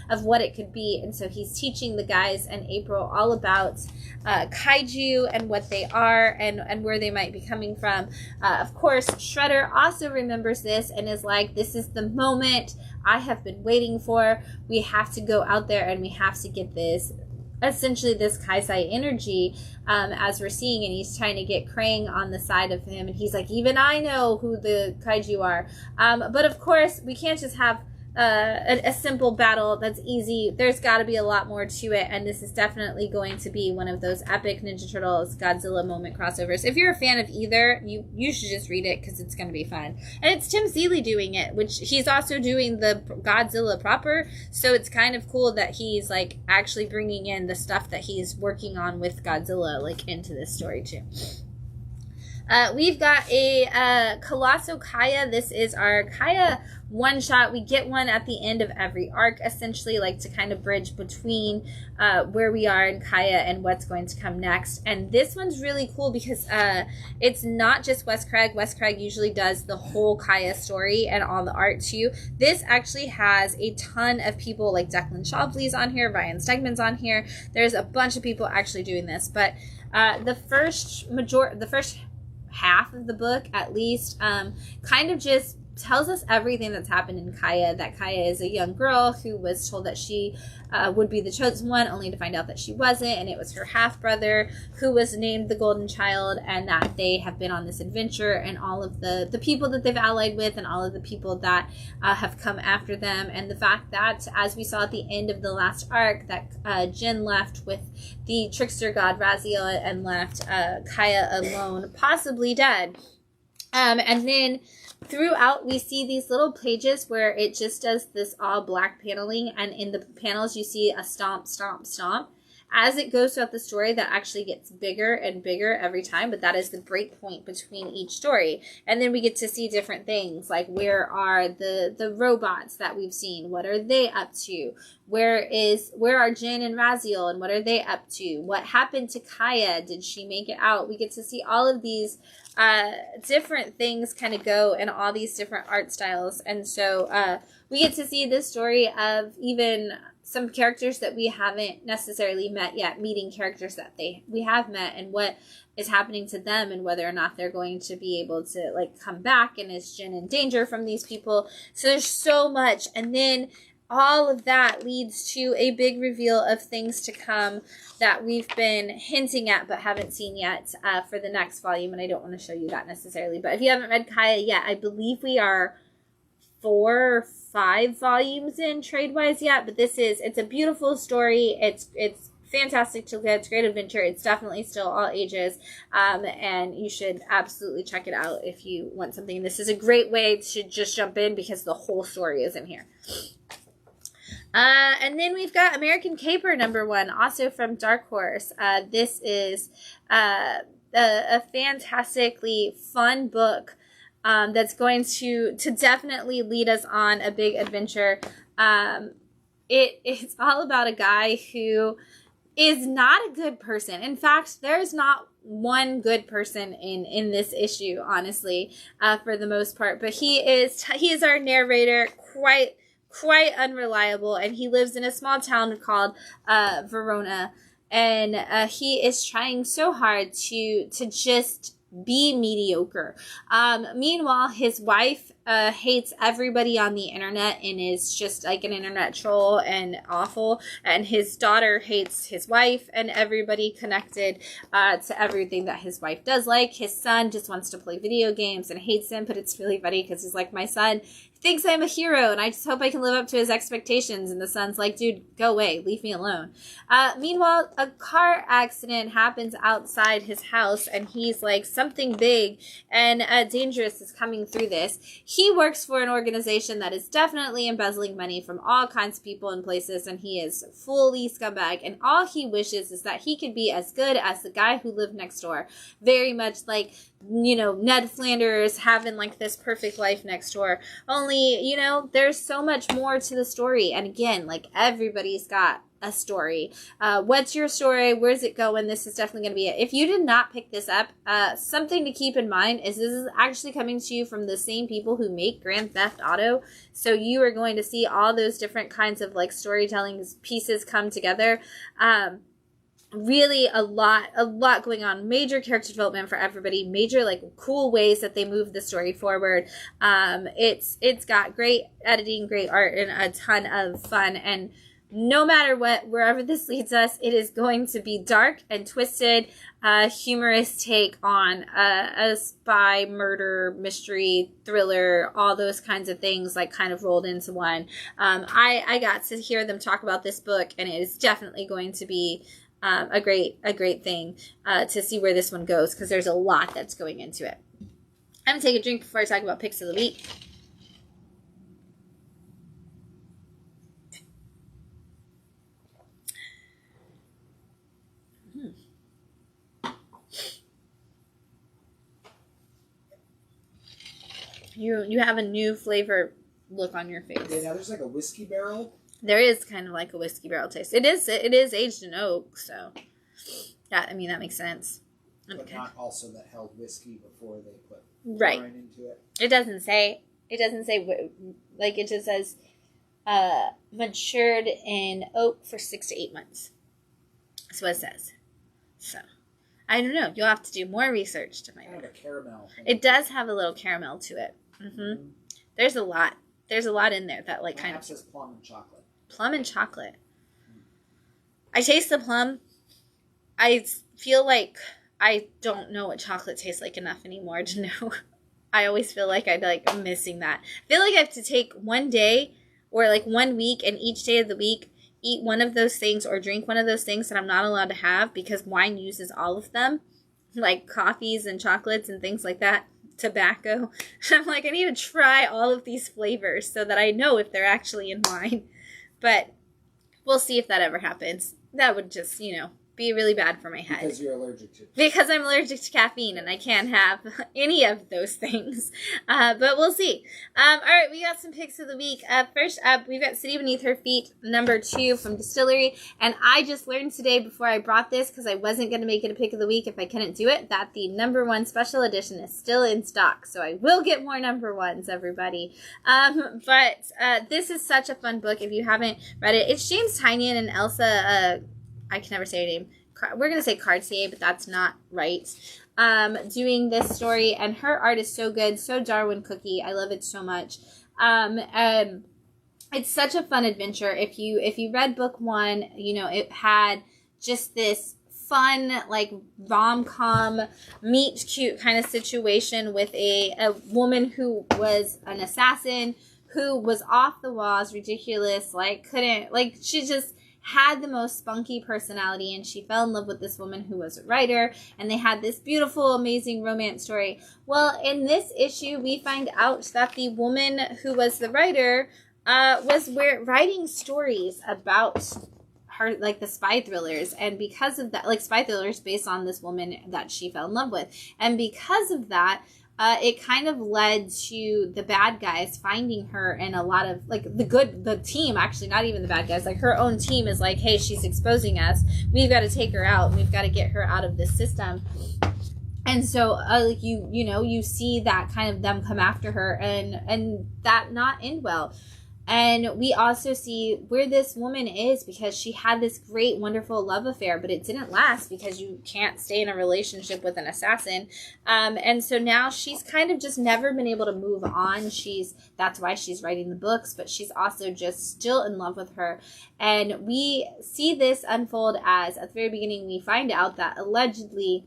of what it could be. And so he's teaching the guys and April all about kaiju and what they are and where they might be coming from. Of course, Shredder also remembers this and is like, this is the moment I have been waiting for. We have to go out there and we have to get this essentially this Kaisai energy, as we're seeing, and he's trying to get Krang on the side of him, and he's like, even I know who the kaiju are. But of course, we can't just have a simple battle that's easy. There's got to be a lot more to it, and this is definitely going to be one of those epic Ninja Turtles Godzilla moment crossovers. If you're a fan of either, you should just read it because it's going to be fun. And it's Tim Seeley doing it, which he's also doing the Godzilla proper, so it's kind of cool that he's like actually bringing in the stuff that he's working on with Godzilla like into this story too. We've got a Colosso Kaya. This is our Kaya one-shot. We get one at the end of every arc, essentially, like to kind of bridge between where we are in Kaya and what's going to come next. And this one's really cool because it's not just Wes Craig. Wes Craig usually does the whole Kaya story and all the art too. This actually has a ton of people, like Declan Shalvey's on here, Ryan Stegman's on here. There's a bunch of people actually doing this, but the first half of the book, at least, kind of just tells us everything that's happened in Kaya. That Kaya is a young girl who was told that she would be the chosen one, only to find out that she wasn't, and it was her half-brother who was named the Golden Child, and that they have been on this adventure, and all of the people that they've allied with, and all of the people that have come after them, and the fact that, as we saw at the end of the last arc, that Jin left with the trickster god Raziel and left Kaya alone, possibly dead. And then throughout, we see these little pages where it just does this all black paneling, and in the panels you see a stomp, stomp, stomp. As it goes throughout the story, that actually gets bigger and bigger every time, but that is the break point between each story. And then we get to see different things, like where are the robots that we've seen? What are they up to? Where are Jin and Raziel, and what are they up to? What happened to Kaya? Did she make it out? We get to see all of these different things kind of go in all these different art styles. And so we get to see this story of even some characters that we haven't necessarily met yet, meeting characters that we have met, and what is happening to them, and whether or not they're going to be able to like come back, and is Jin in danger from these people. So there's so much, and then all of that leads to a big reveal of things to come that we've been hinting at but haven't seen yet for the next volume, and I don't want to show you that necessarily. But if you haven't read Kaya yet, I believe we are 4 or 5 volumes in trade-wise yet, but it's a beautiful story. It's fantastic to look at. It's a great adventure. It's definitely still all ages, and you should absolutely check it out if you want something. This is a great way to just jump in because the whole story is in here. And then we've got American Caper #1, also from Dark Horse. This is a fantastically fun book that's going to definitely lead us on a big adventure. It's all about a guy who is not a good person. In fact, there's not one good person in this issue, honestly, for the most part. But he is our narrator, quite unreliable, and he lives in a small town called Verona, and he is trying so hard to just be mediocre. Meanwhile, his wife hates everybody on the internet and is just like an internet troll and awful, and his daughter hates his wife and everybody connected to everything that his wife does like. His son just wants to play video games and hates him, but it's really funny because he's like, my son thinks I'm a hero and I just hope I can live up to his expectations, and the son's like, dude, go away, leave me alone. Meanwhile, a car accident happens outside his house, and he's like, something big and dangerous is coming through this. He works for an organization that is definitely embezzling money from all kinds of people and places, and he is fully scumbag, and all he wishes is that he could be as good as the guy who lived next door. Very much like, you know, Ned Flanders having like this perfect life next door. Only, you know, there's so much more to the story. And again, like, everybody's got a story. What's your story? Where's it going? This is definitely going to be it. If you did not pick this up, something to keep in mind is this is actually coming to you from the same people who make Grand Theft Auto. So you are going to see all those different kinds of like storytelling pieces come together. Really a lot going on. Major character development for everybody. Major like cool ways that they move the story forward. It's got great editing, great art, and a ton of fun. And no matter what, wherever this leads us, it is going to be dark and twisted, humorous take on a spy, murder, mystery, thriller, all those kinds of things, like, kind of rolled into one. I got to hear them talk about this book, and it is definitely going to be a great thing to see where this one goes, because there's a lot that's going into it. I'm going to take a drink before I talk about picks of the week. You have a new flavor look on your face. Yeah, now there's like a whiskey barrel. There is kind of like a whiskey barrel taste. It is aged in oak, so yeah, I mean that makes sense. But okay. Not also that held whiskey before they put wine into it. It doesn't say like, it just says matured in oak for 6 to 8 months. That's what it says. So I don't know. You'll have to do more research to find out. Kind of a caramel. It does have a little caramel to it. Mm-hmm. There's a lot. There's a lot in there that like kind of says plum and chocolate. Plum and chocolate. I taste the plum. I feel like I don't know what chocolate tastes like enough anymore to know. I always feel like I'm missing that. I feel like I have to take one day or like 1 week, and each day of the week eat one of those things or drink one of those things that I'm not allowed to have, because wine uses all of them, like coffees and chocolates and things like that. Tobacco. I'm like, I need to try all of these flavors so that I know if they're actually in wine. But we'll see if that ever happens. That would just, be really bad for my head. Because you're allergic to it. Because I'm allergic to caffeine and I can't have any of those things. But we'll see. All right, we got some picks of the week. First up, we've got City Beneath Her Feet, number 2 from Distillery. And I just learned today before I brought this, because I wasn't going to make it a pick of the week if I couldn't do it, that the number 1 special edition is still in stock. So I will get more number 1s, everybody. But this is such a fun book if you haven't read it. It's James Tynion and Elsa... I can never say her name. We're going to say Cartier, but that's not right. Doing this story, and her art is so good, so Darwin Cookie. I love it so much. It's such a fun adventure. If you read book 1, it had just this fun, like, rom-com, meet cute kind of situation with a woman who was an assassin, who was off the walls, ridiculous, she just had the most spunky personality, and she fell in love with this woman who was a writer, and they had this beautiful, amazing romance story. Well, in this issue, we find out that the woman who was the writer was writing stories about her, like the spy thrillers, and because of that, like spy thrillers based on this woman that she fell in love with, and because of that, it kind of led to the bad guys finding her, and a lot of, like, the team, actually, not even the bad guys, like, her own team is like, hey, she's exposing us. We've got to take her out. We've got to get her out of this system. And so, you see that kind of them come after her, and that not end well. And we also see where this woman is, because she had this great, wonderful love affair, but it didn't last because you can't stay in a relationship with an assassin. And so now she's kind of just never been able to move on. That's why she's writing the books, but she's also just still in love with her. And we see this unfold as, at the very beginning, we find out that allegedly,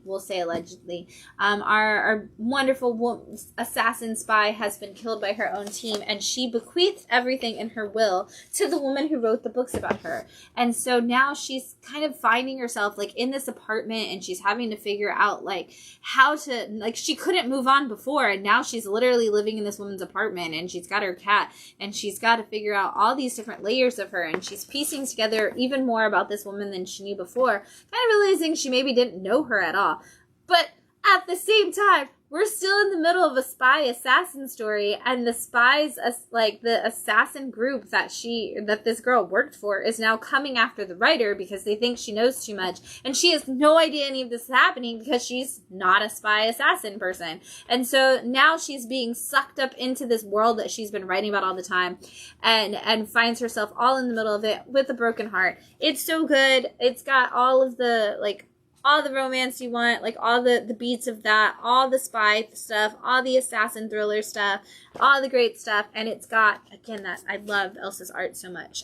our wonderful assassin spy has been killed by her own team, and she bequeathed everything in her will to the woman who wrote the books about her. And so now she's kind of finding herself, like, in this apartment, and she's having to figure out, like, how to, like, she couldn't move on before, and now she's literally living in this woman's apartment, and she's got her cat, and she's got to figure out all these different layers of her, and she's piecing together even more about this woman than she knew before, kind of realizing she maybe didn't know her at all. But at the same time, we're still in the middle of a spy assassin story, and the spies, like the assassin group that this girl worked for, is now coming after the writer because they think she knows too much, and she has no idea any of this is happening because she's not a spy assassin person. And so now she's being sucked up into this world that she's been writing about all the time, and finds herself all in the middle of it with a broken heart. It's so good. It's got all of the, like, all the romance you want, like all the beats of that, all the spy stuff, all the assassin thriller stuff, all the great stuff. And it's got, again, that I love Elsa's art so much.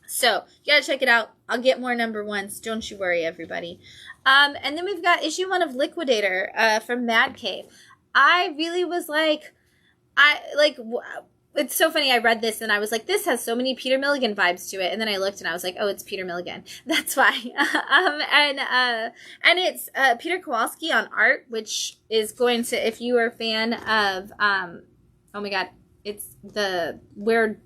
So you gotta check it out. I'll get more number ones. Don't you worry, everybody. And then we've got issue 1 of Liquidator from Mad Cave. I really was like, it's so funny. I read this and I was like, this has so many Peter Milligan vibes to it. And then I looked and I was like, oh, it's Peter Milligan. That's why. And it's Peter Kowalski on art, which is going to, if you are a fan of, oh my God, it's the Where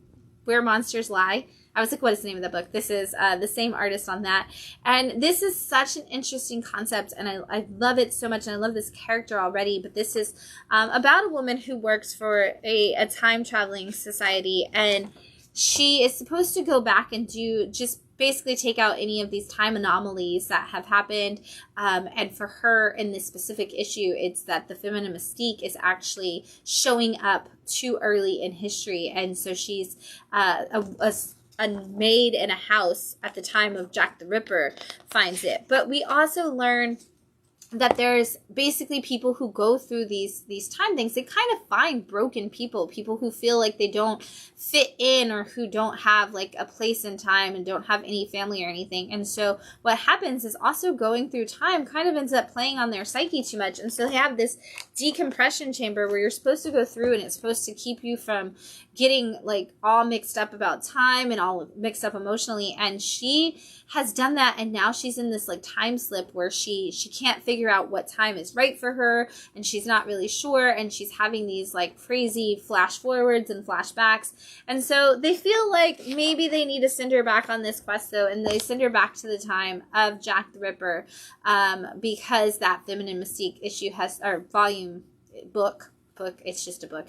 Monsters Lie. I was like, what is the name of the book? This is the same artist on that. And this is such an interesting concept, and I love it so much, and I love this character already. But this is about a woman who works for a time-traveling society, and she is supposed to go back and basically take out any of these time anomalies that have happened. And for her, in this specific issue, it's that the feminine mystique is actually showing up too early in history. And so she's a maid in a house at the time of Jack the Ripper finds it. But we also learn that there's basically people who go through these time things. They kind of find broken people who feel like they don't fit in, or who don't have like a place in time and don't have any family or anything. And so what happens is, also going through time kind of ends up playing on their psyche too much. And so they have this decompression chamber where you're supposed to go through, and it's supposed to keep you from getting like all mixed up about time and all mixed up emotionally. And she has done that, and now she's in this like time slip where she can't figure out what time is right for her, and she's not really sure, and she's having these like crazy flash forwards and flashbacks. And so they feel like maybe they need to send her back on this quest, though, and they send her back to the time of Jack the Ripper, because that feminine mystique issue book, it's just a book.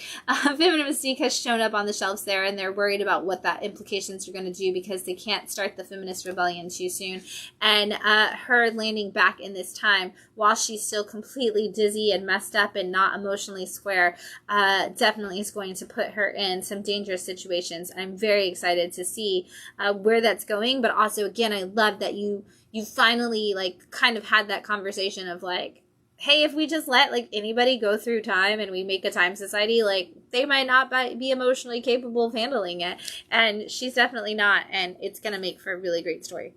Feminine Mystique has shown up on the shelves there, and they're worried about what that implications are going to do, because they can't start the feminist rebellion too soon. And her landing back in this time, while she's still completely dizzy and messed up and not emotionally square, definitely is going to put her in some dangerous situations. I'm very excited to see where that's going. But also, again, I love that you finally like kind of had that conversation of like, hey, if we just let like anybody go through time and we make a time society, like they might not be emotionally capable of handling it. And she's definitely not. And it's going to make for a really great story.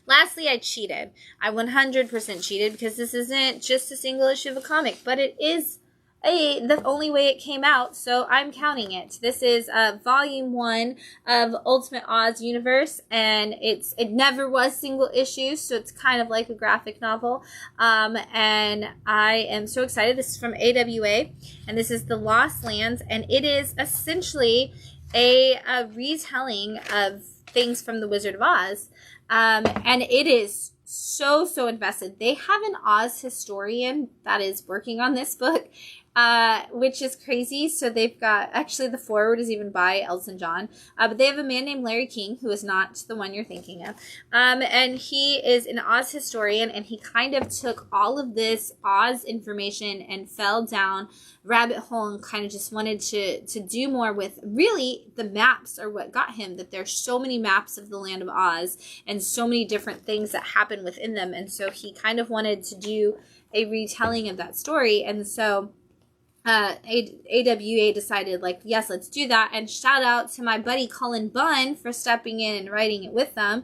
Lastly, I cheated. I 100% cheated, because this isn't just a single issue of a comic, but it is the only way it came out, so I'm counting it. This is volume 1 of Ultimate Oz Universe, and it never was single issues, so it's kind of like a graphic novel. And I am so excited. This is from AWA, and this is The Lost Lands, and it is essentially a retelling of things from The Wizard of Oz, and it is so invested. They have an Oz historian that is working on this book, which is crazy. So they've got, actually the foreword is even by Elton John, but they have a man named Larry King, who is not the one you're thinking of, and he is an Oz historian, and he kind of took all of this Oz information and fell down rabbit hole and kind of just wanted to do more with, really, the maps are what got him, that there's so many maps of the land of Oz and so many different things that happen within them. And so he kind of wanted to do a retelling of that story. And so AWA decided, like, yes, let's do that. And shout out to my buddy Cullen Bunn for stepping in and writing it with them.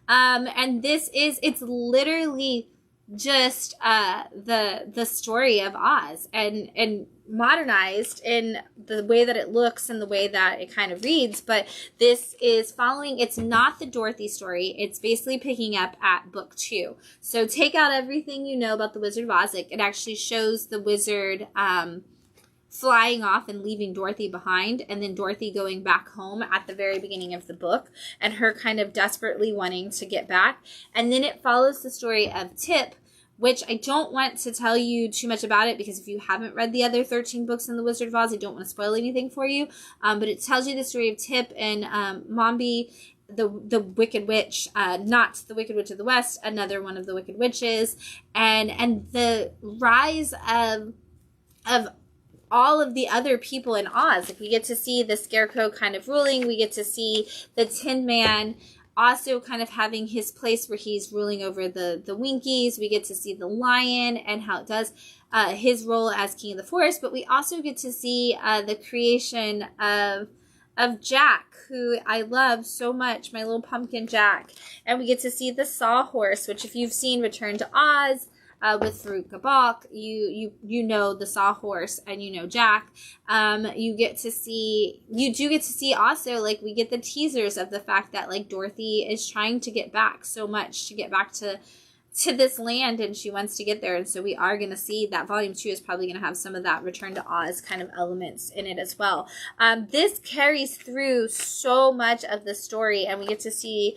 And it's literally just the story of Oz, and modernized in the way that it looks and the way that it kind of reads. But this is following, it's not the Dorothy story. It's basically picking up at book 2. So take out everything you know about the Wizard of Oz. It actually shows the wizard flying off and leaving Dorothy behind, and then Dorothy going back home at the very beginning of the book, and her kind of desperately wanting to get back. And then it follows the story of Tip, which I don't want to tell you too much about it, because if you haven't read the other 13 books in the Wizard of Oz, I don't want to spoil anything for you. But it tells you the story of Tip and Mombi, the Wicked Witch, not the Wicked Witch of the West, another one of the Wicked Witches, and the rise of all of the other people in Oz. Like, we get to see the Scarecrow kind of ruling. We get to see the Tin Man also kind of having his place where he's ruling over the Winkies. We get to see the Lion and how it does his role as King of the Forest. But we also get to see the creation of of Jack, who I love so much, my little pumpkin Jack. And we get to see the Sawhorse, which if you've seen Return to Oz with Farouk Gabak, you know the Sawhorse and you know Jack. You do get to see also, like, we get the teasers of the fact that, like, Dorothy is trying to get back so much, to get back to this land, and she wants to get there. And so we are going to see that volume 2 is probably going to have some of that Return to Oz kind of elements in it as well. This carries through so much of the story, and we get to see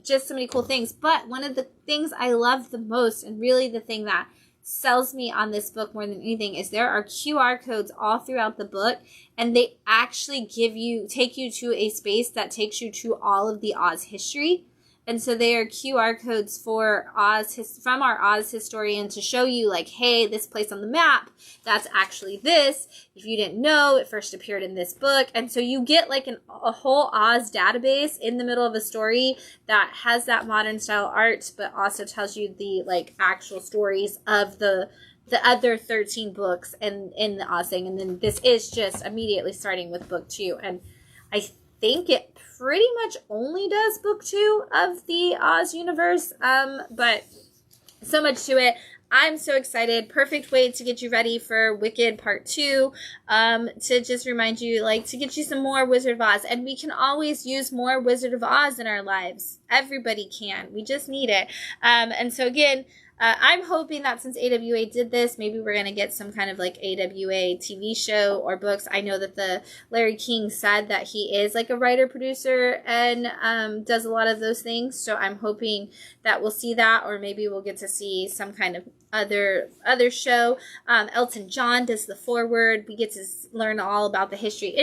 just so many cool things. But one of the things I love the most, and really the thing that sells me on this book more than anything, is there are QR codes all throughout the book, and they actually take you to a space that takes you to all of the Oz history. And so they are QR codes for from our Oz historian to show you, like, hey, this place on the map, that's actually this. If you didn't know, it first appeared in this book. And so you get, like, a whole Oz database in the middle of a story that has that modern style art, but also tells you the, like, actual stories of the other 13 books in the Oz thing. And then this is just immediately starting with book 2. And I think it pretty much only does book 2 of the Oz universe, but so much to it. I'm so excited. Perfect way to get you ready for Wicked Part 2, to just remind you, like, to get you some more Wizard of Oz. And we can always use more Wizard of Oz in our lives. Everybody can. We just need it. And so again, I'm hoping that since AWA did this, maybe we're going to get some kind of, like, AWA TV show or books. I know that the Larry King said that he is, like, a writer, producer, and does a lot of those things. So I'm hoping that we'll see that, or maybe we'll get to see some kind of other show. Elton John does the foreword. We get to learn all about the history.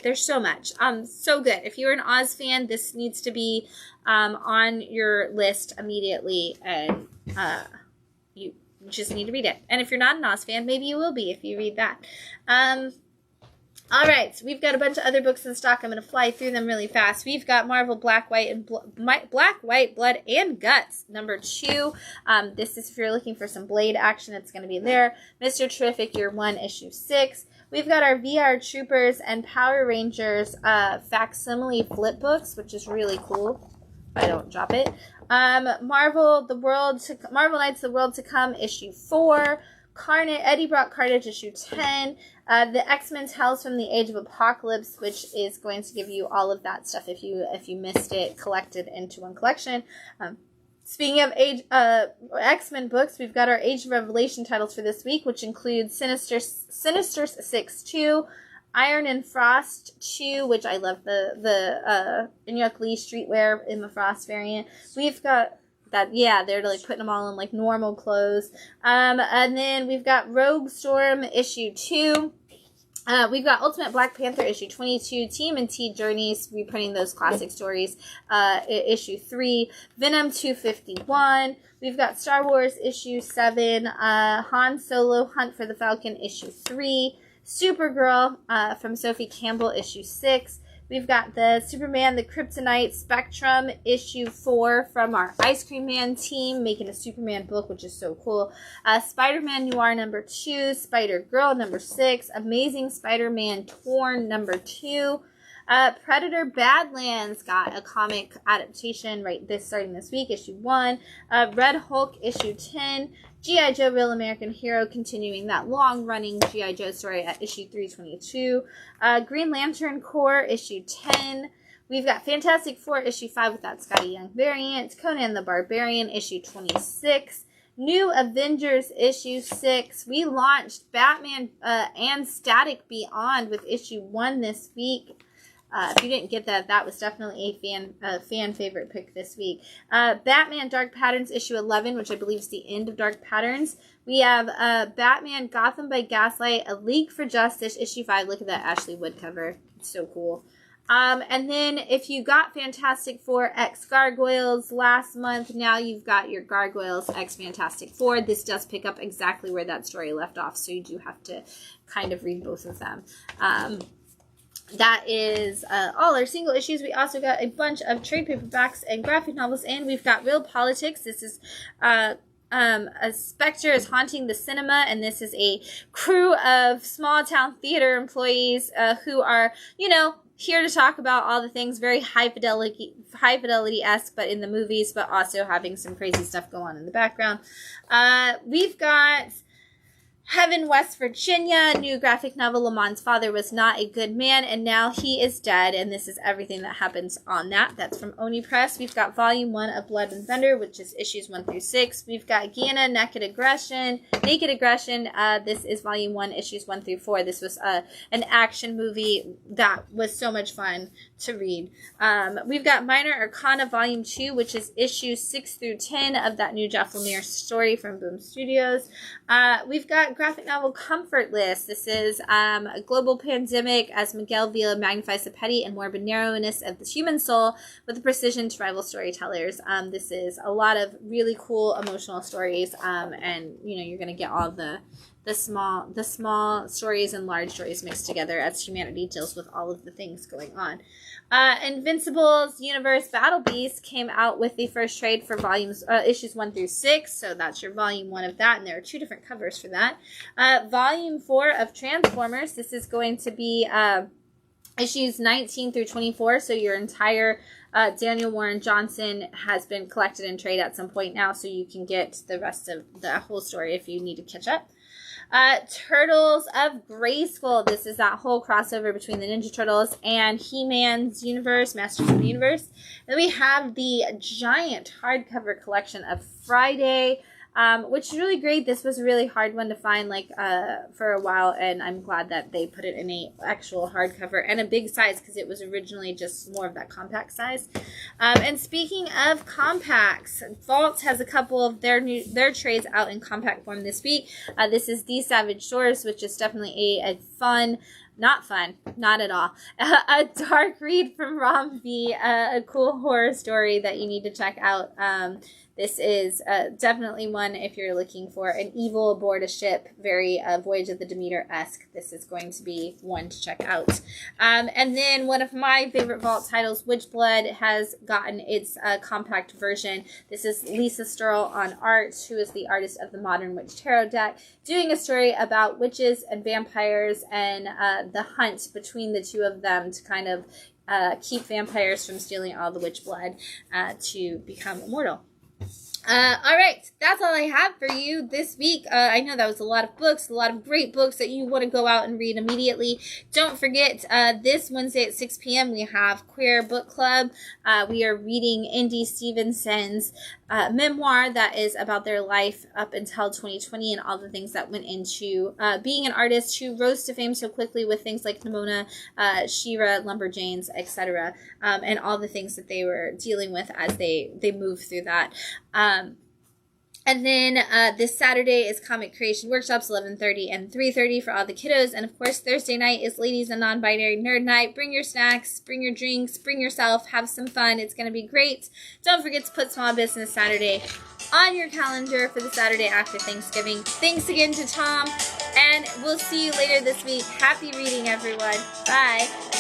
There's so much. So good. If you're an Oz fan, this needs to be on your list immediately, and you just need to read it. And if you're not an Oz fan, maybe you will be if you read that. All right, so we've got a bunch of other books in stock. I'm going to fly through them really fast. We've got Marvel Black, White, Blood, and Guts, number 2. This is if you're looking for some Blade action, it's going to be there. Mr. Terrific, Year 1, Issue 6. We've got our VR Troopers and Power Rangers facsimile flip books, which is really cool. If I don't drop it. Marvel Knights the World to Come, Issue 4. Eddie Brock Carnage, Issue 10. The X-Men Tales from the Age of Apocalypse, which is going to give you all of that stuff if you missed it, collected into one collection. Speaking of X-Men books, we've got our Age of Revelation titles for this week, which includes Sinister 6-2, Iron and Frost 2, which I love the Inyuk Lee streetwear Emma Frost variant. We've got that, yeah, they're like putting them all in like normal clothes. And then we've got Rogue Storm issue 2. We've got Ultimate Black Panther issue 22, TMNT Journeys, reprinting those classic stories, issue 3, Venom 251. We've got Star Wars issue 7, Han Solo Hunt for the Falcon issue 3, Supergirl from Sophie Campbell issue 6. We've got the Superman the Kryptonite Spectrum issue 4 from our Ice Cream Man team, making a Superman book, which is so cool. Spider-Man Noir number 2, Spider-Girl number 6, Amazing Spider-Man Torn number 2. Predator Badlands got a comic adaptation starting this week, issue 1. Red Hulk issue 10. G.I. Joe Real American Hero, continuing that long-running G.I. Joe story at issue 322. Green Lantern Corps, issue 10. We've got Fantastic Four, issue 5 with that Scotty Young variant. Conan the Barbarian, issue 26. New Avengers, issue 6. We launched Batman and Static Beyond with issue 1 this week. If you didn't get that, that was definitely a fan favorite pick this week. Batman Dark Patterns issue 11, which I believe is the end of Dark Patterns. We have Batman Gotham by Gaslight, A League for Justice issue 5. Look at that Ashley Wood cover. It's so cool. And then if you got Fantastic Four X Gargoyles last month, now you've got your Gargoyles X Fantastic Four. This does pick up exactly where that story left off, so you do have to kind of read both of them. That is all our single issues. We also got a bunch of trade paperbacks and graphic novels, and we've got Real Politics. This is A specter is haunting the cinema, and this is a crew of small town theater employees who are, you know, here to talk about all the things very high fidelity-esque, but in the movies, but also having some crazy stuff go on in the background. We've got Heaven, West Virginia, new graphic novel. Lamont's father was not a good man, and now he is dead, and this is everything that happens on that. That's from Oni Press. We've got Volume 1 of Blood and Thunder, which is issues 1 through 6. We've got Gina, Naked Aggression. This is Volume 1, issues 1 through 4. This was an action movie that was so much fun to read. We've got Minor Arcana, Volume 2, which is issues 6 through 10 of that new Jeff Lemire story from Boom Studios. We've got graphic novel Comfortless. This is a global pandemic as Miguel Villa magnifies the petty and morbid narrowness of the human soul with the precision to rival storytellers. This is a lot of really cool emotional stories, and you know, you're going to get all the small stories and large stories mixed together as humanity deals with all of the things going on. Invincible's Universe Battle Beast came out with the first trade for issues 1 through 6, so that's your volume 1 of that, and there are 2 different covers for that. Volume 4 of Transformers, this is going to be issues 19 through 24, so your entire Daniel Warren Johnson has been collected in trade at some point now, so you can get the rest of the whole story if you need to catch up. Turtles of Grayskull. This is that whole crossover between the Ninja Turtles and He-Man's universe, Masters of the Universe. Then we have the giant hardcover collection of Friday, which is really great. This was a really hard one to find for a while, and I'm glad that they put it in a actual hardcover and a big size because it was originally just more of that compact size. And speaking of compacts, Vault has a couple of their trades out in compact form this week. This is The Savage Shores, which is definitely a fun, not fun, not at all, a dark read from Rom V, a cool horror story that you need to check out. This is definitely one if you're looking for an evil aboard a ship, very Voyage of the Demeter-esque. This is going to be one to check out. And then one of my favorite Vault titles, Witchblood, has gotten its compact version. This is Lisa Sturl on art, who is the artist of the Modern Witch Tarot deck, doing a story about witches and vampires and the hunt between the two of them to kind of keep vampires from stealing all the witch blood to become immortal. All right, that's all I have for you this week. I know that was a lot of books, a lot of great books that you want to go out and read immediately. Don't forget, this Wednesday at 6 p.m. we have Queer Book Club. We are reading Indy Stevenson's memoir that is about their life up until 2020 and all the things that went into being an artist who rose to fame so quickly with things like Nimona, She-Ra, Lumberjanes, etc., and all the things that they were dealing with as they moved through that. And then this Saturday is Comic Creation Workshops, 11:30 and 3:30 for all the kiddos. And, of course, Thursday night is Ladies and Non-Binary Nerd Night. Bring your snacks, bring your drinks, bring yourself, have some fun. It's going to be great. Don't forget to put Small Business Saturday on your calendar for the Saturday after Thanksgiving. Thanks again to Tom, and we'll see you later this week. Happy reading, everyone. Bye.